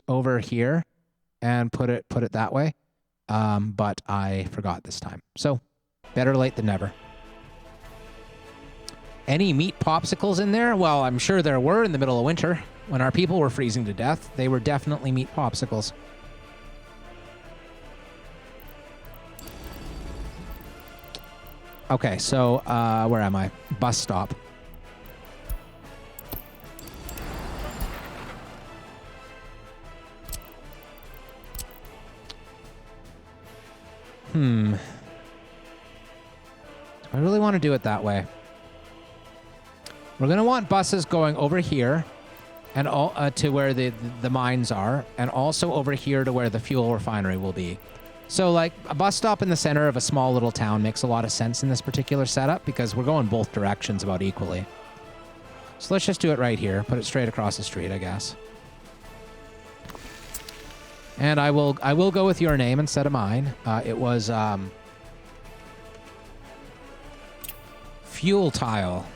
S1: over here and put it that way. But I forgot this time. So, better late than never. Any meat popsicles in there? Well, I'm sure there were in the middle of winter. When our people were freezing to death, they were definitely meat popsicles. Okay, so where am I? Bus stop. Do I really want to do it that way? We're going to want buses going over here and all to where the mines are, and also over here to where the fuel refinery will be. So, like, a bus stop in the center of a small little town makes a lot of sense in this particular setup because we're going both directions about equally. So let's just do it right here. Put it straight across the street, I guess. And I will go with your name instead of mine. It was fuel tile.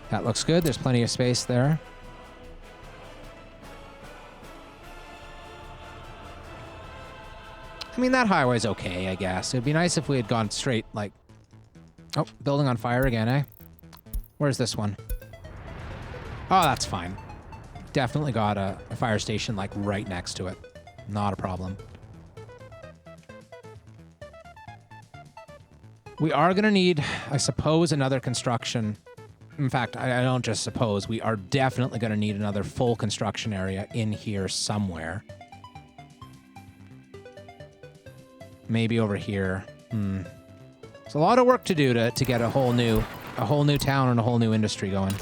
S1: That looks good. There's plenty of space there. I mean, that highway's okay, I guess. It'd be nice if we had gone straight, like... Oh, building on fire again, eh? Where's this one? Oh, that's fine. Definitely got a fire station, like, right next to it. Not a problem. We are going to need, I suppose, another construction... In fact, I don't just suppose. We are definitely going to need another full construction area in here somewhere. Maybe over here. It's a lot of work to do to get a whole new town and a whole new industry going.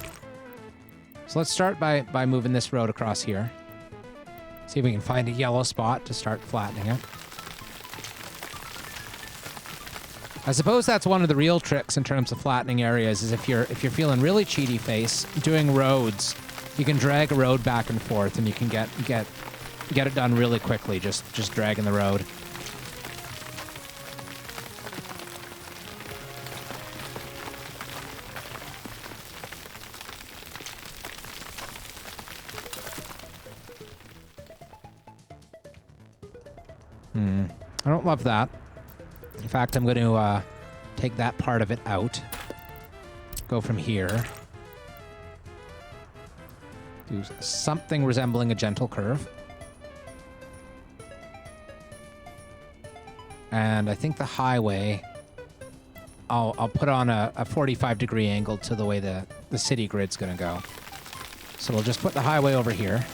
S1: So let's start by moving this road across here. See if we can find a yellow spot to start flattening it. I suppose that's one of the real tricks in terms of flattening areas, is if you're feeling really cheaty face, doing roads, you can drag a road back and forth and you can get it done really quickly, just dragging the road. I don't love that. In fact, I'm going to take that part of it out. Go from here. Do something resembling a gentle curve. And I think the highway, I'll put on a 45-degree angle to the way the city grid's going to go. So we'll just put the highway over here.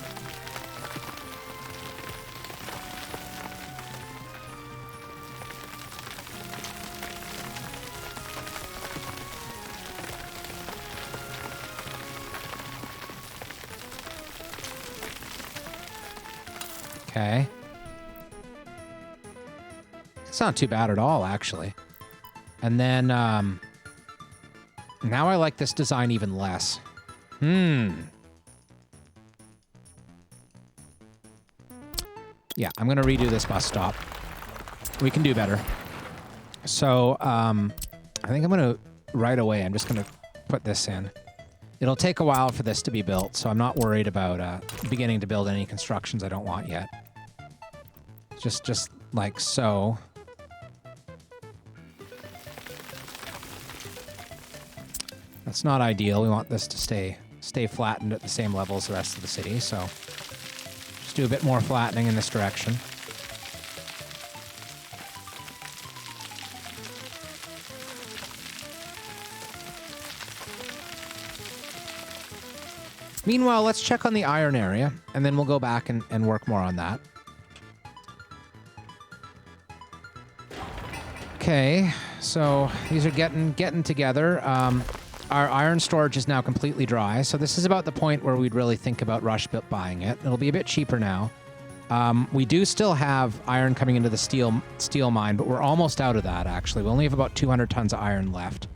S1: Okay. It's not too bad at all, actually. And then, now I like this design even less. Yeah, I'm going to redo this bus stop. We can do better. So, I think I'm going to, right away, I'm just going to put this in. It'll take a while for this to be built, so I'm not worried about beginning to build any constructions I don't want yet. Just like so. That's not ideal. We want this to stay flattened at the same level as the rest of the city, so just do a bit more flattening in this direction. Meanwhile, let's check on the iron area, and then we'll go back and work more on that. Okay, so these are getting together. Our iron storage is now completely dry, so this is about the point where we'd really think about rush buying it. It'll be a bit cheaper now. We do still have iron coming into the steel mine, but we're almost out of that, actually. We only have about 200 tons of iron left.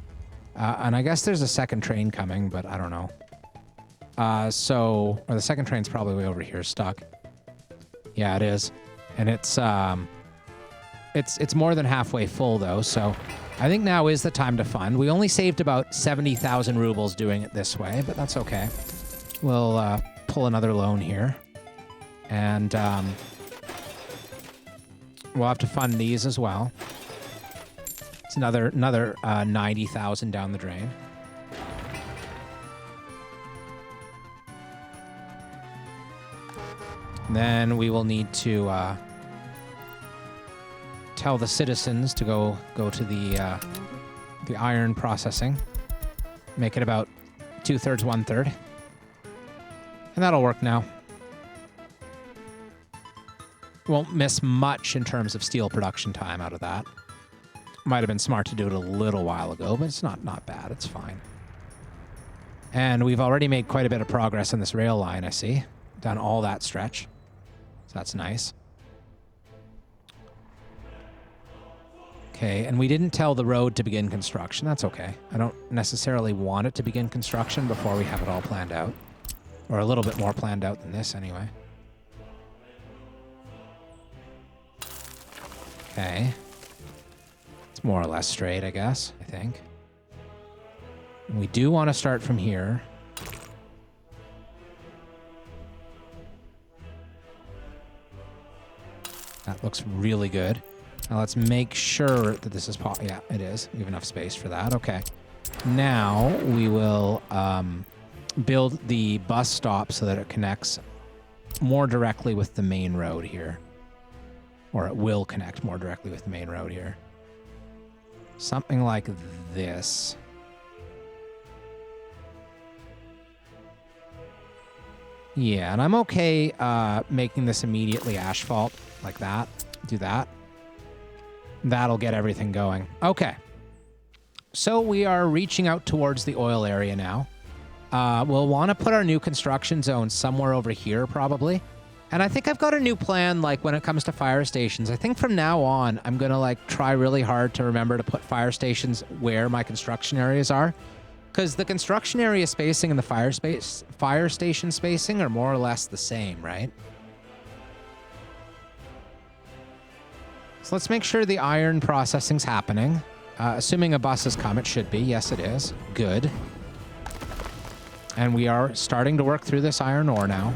S1: And I guess there's a second train coming, but I don't know. Or the second train's probably way over here, stuck. Yeah, it is. And it's more than halfway full, though, so I think now is the time to fund. We only saved about 70,000 rubles doing it this way, but that's okay. We'll pull another loan here. And we'll have to fund these as well. It's another 90,000 down the drain. Then we will need to tell the citizens to go to the iron processing. Make it about 2/3, 1/3. And that'll work now. Won't miss much in terms of steel production time out of that. Might have been smart to do it a little while ago, but it's not bad. It's fine. And we've already made quite a bit of progress on this rail line, I see. Done all that stretch. So that's nice. Okay, and we didn't tell the road to begin construction. That's okay. I don't necessarily want it to begin construction before we have it all planned out. Or a little bit more planned out than this, anyway. Okay. It's more or less straight, I guess, I think. And we do want to start from here. That looks really good. Now let's make sure that this is yeah, it is. We have enough space for that. Okay. Now we will build the bus stop so that it connects more directly with the main road here. Or it will connect more directly with the main road here. Something like this. Yeah, and I'm okay making this immediately asphalt like that. Do that. That'll get everything going. Okay. So we are reaching out towards the oil area now. We'll want to put our new construction zone somewhere over here, probably. And I think I've got a new plan, like, when it comes to fire stations. I think from now on, I'm going to, like, try really hard to remember to put fire stations where my construction areas are. Because the construction area spacing and the fire station spacing are more or less the same, right? So let's make sure the iron processing's happening. Assuming a bus has come, it should be. Yes, it is. Good. And we are starting to work through this iron ore now.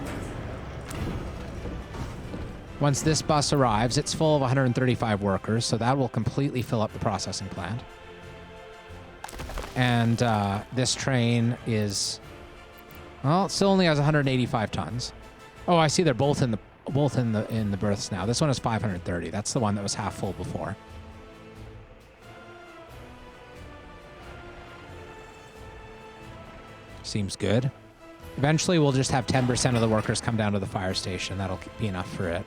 S1: Once this bus arrives, it's full of 135 workers, so that will completely fill up the processing plant. And this train is, well, it still only has 185 tons. Oh, I see they're both in the berths now. This one is 530. That's the one that was half full before. Seems good. Eventually, we'll just have 10% of the workers come down to the fire station. That'll be enough for it.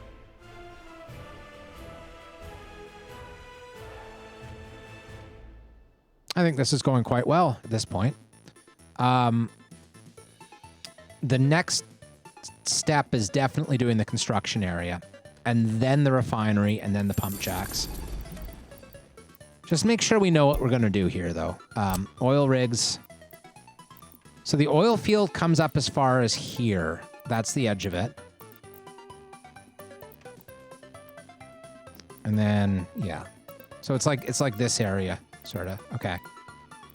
S1: I think this is going quite well at this point. The next step is definitely doing the construction area, and then the refinery, and then the pump jacks. Just make sure we know what we're going to do here, though. Oil rigs. So the oil field comes up as far as here. That's the edge of it. And then, yeah. So it's like this area, sort of. Okay.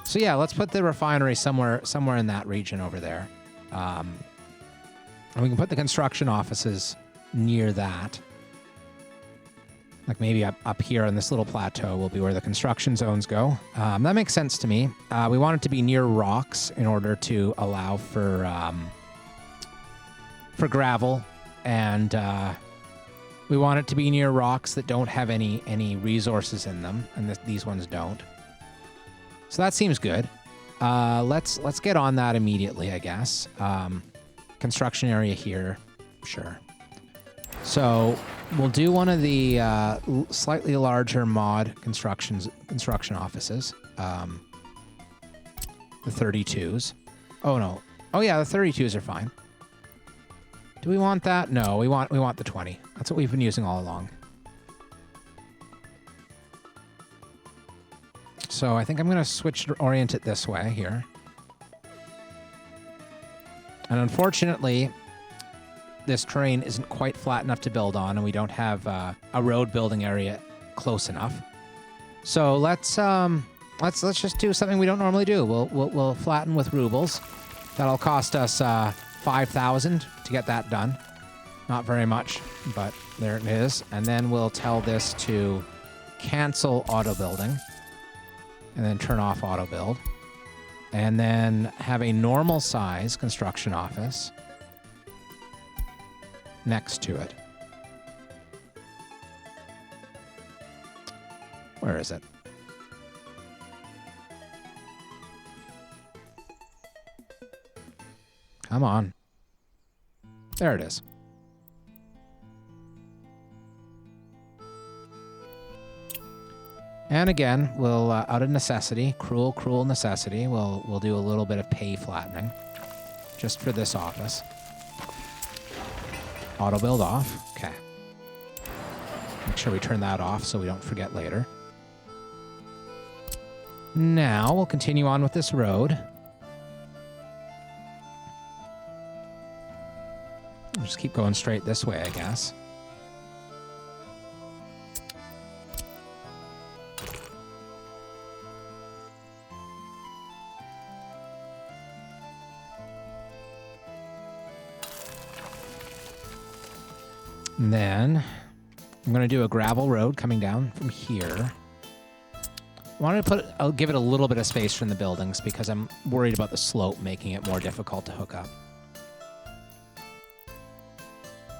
S1: So yeah, let's put the refinery somewhere in that region over there. And we can put the construction offices near that. Like maybe up here on this little plateau will be where the construction zones go. That makes sense to me. We want it to be near rocks in order to allow for gravel, and we want it to be near rocks that don't have any resources in them, and these ones don't. So that seems good. Let's get on that immediately, I guess. Construction area here, sure. So we'll do one of the slightly larger mod construction offices. The 32s. Oh no. Oh yeah, the 32s are fine. Do we want that? No, we want the 20. That's what we've been using all along. So I think I'm going to orient it this way here. And unfortunately, this terrain isn't quite flat enough to build on, and we don't have a road building area close enough. So let's just do something we don't normally do. We'll flatten with rubles. That'll cost us 5,000 to get that done. Not very much, but there it is. And then we'll tell this to cancel auto building, and then turn off auto build, and then have a normal size construction office next to it. Where is it? Come on. There it is. And again, we'll, out of necessity, cruel necessity, we'll do a little bit of pay flattening just for this office. Auto build off. Okay. Make sure we turn that off so we don't forget later. Now we'll continue on with this road. We'll just keep going straight this way, I guess. And then I'm going to do a gravel road coming down from here. I'll give it a little bit of space from the buildings because I'm worried about the slope making it more difficult to hook up.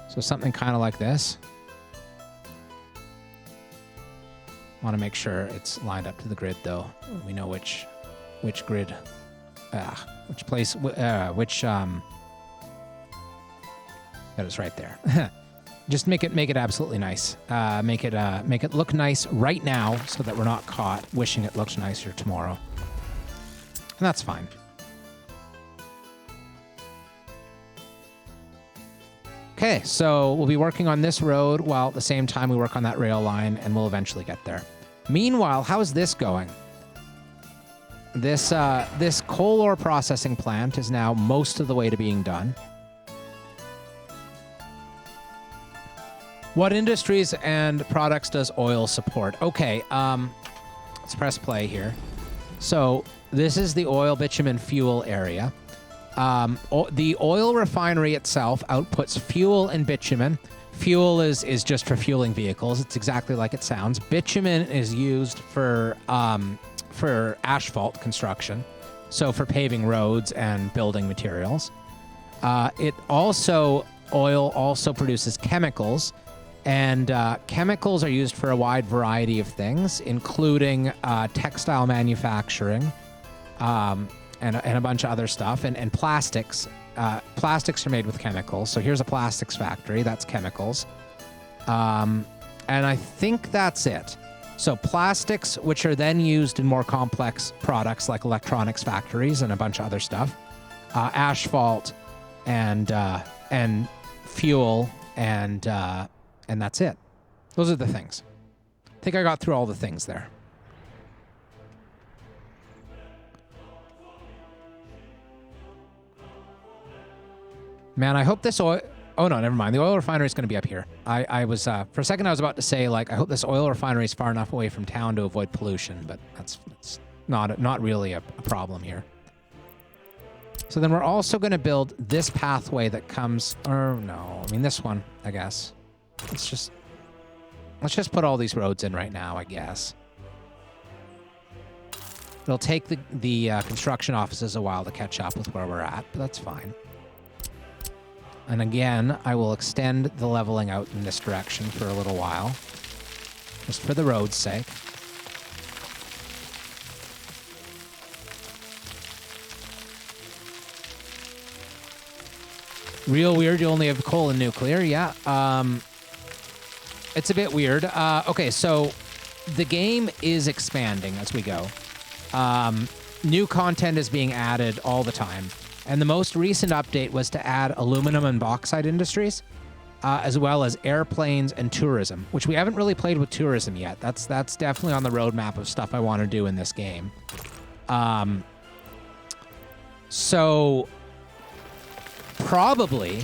S1: So something kind of like this. Want to make sure it's lined up to the grid though. We know which grid, which place, that is right there. Just make it absolutely nice. Make it look nice right now so that we're not caught wishing it looked nicer tomorrow. And that's fine. Okay, so we'll be working on this road while at the same time we work on that rail line, and we'll eventually get there. Meanwhile, how's this going? This coal ore processing plant is now most of the way to being done. What industries and products does oil support? Okay, let's press play here. So this is the oil bitumen fuel area. The oil refinery itself outputs fuel and bitumen. Fuel is just for fueling vehicles. It's exactly like it sounds. Bitumen is used for asphalt construction, so for paving roads and building materials. Oil also produces chemicals. And chemicals are used for a wide variety of things, including textile manufacturing, and a bunch of other stuff, and plastics. Plastics are made with chemicals. So here's a plastics factory. That's chemicals. And I think that's it. So plastics, which are then used in more complex products like electronics factories and a bunch of other stuff. Asphalt and fuel and that's it. Those are the things. I think I got through all the things there. Man, I hope this oil... Oh, no, never mind. The oil refinery is going to be up here. I was... for a second, I was about to say, like, I hope this oil refinery is far enough away from town to avoid pollution, but that's not really a problem here. So then we're also going to build this pathway that comes... Or no, I mean, this one, I guess. Let's just put all these roads in right now, I guess. It'll take the construction offices a while to catch up with where we're at, but that's fine. And again, I will extend the leveling out in this direction for a little while, just for the road's sake. Real weird, you only have coal and nuclear. Yeah, it's a bit weird. Okay, so the game is expanding as we go. New content is being added all the time. And the most recent update was to add aluminum and bauxite industries, as well as airplanes and tourism, which we haven't really played with tourism yet. That's definitely on the roadmap of stuff I want to do in this game. So probably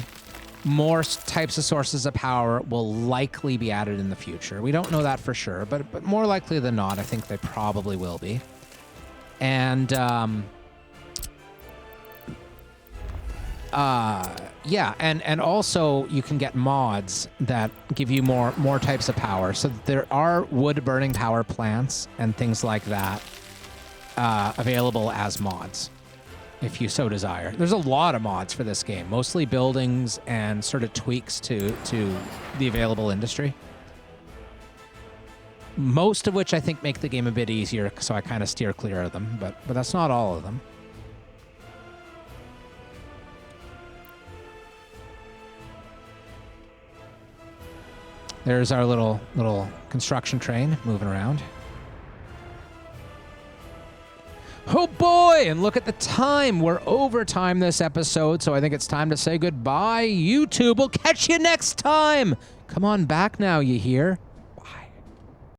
S1: more types of sources of power will likely be added in the future. We don't know that for sure, but more likely than not, I think they probably will be. And yeah, and also you can get mods that give you more types of power. So there are wood burning power plants and things like that available as mods, if you so desire. There's a lot of mods for this game, mostly buildings and sort of tweaks to the available industry. Most of which I think make the game a bit easier, so I kind of steer clear of them, but that's not all of them. There's our little construction train moving around. Oh boy, and look at the time. We're over time this episode, so I think it's time to say goodbye. YouTube, we'll catch you next time. Come on back now, you hear?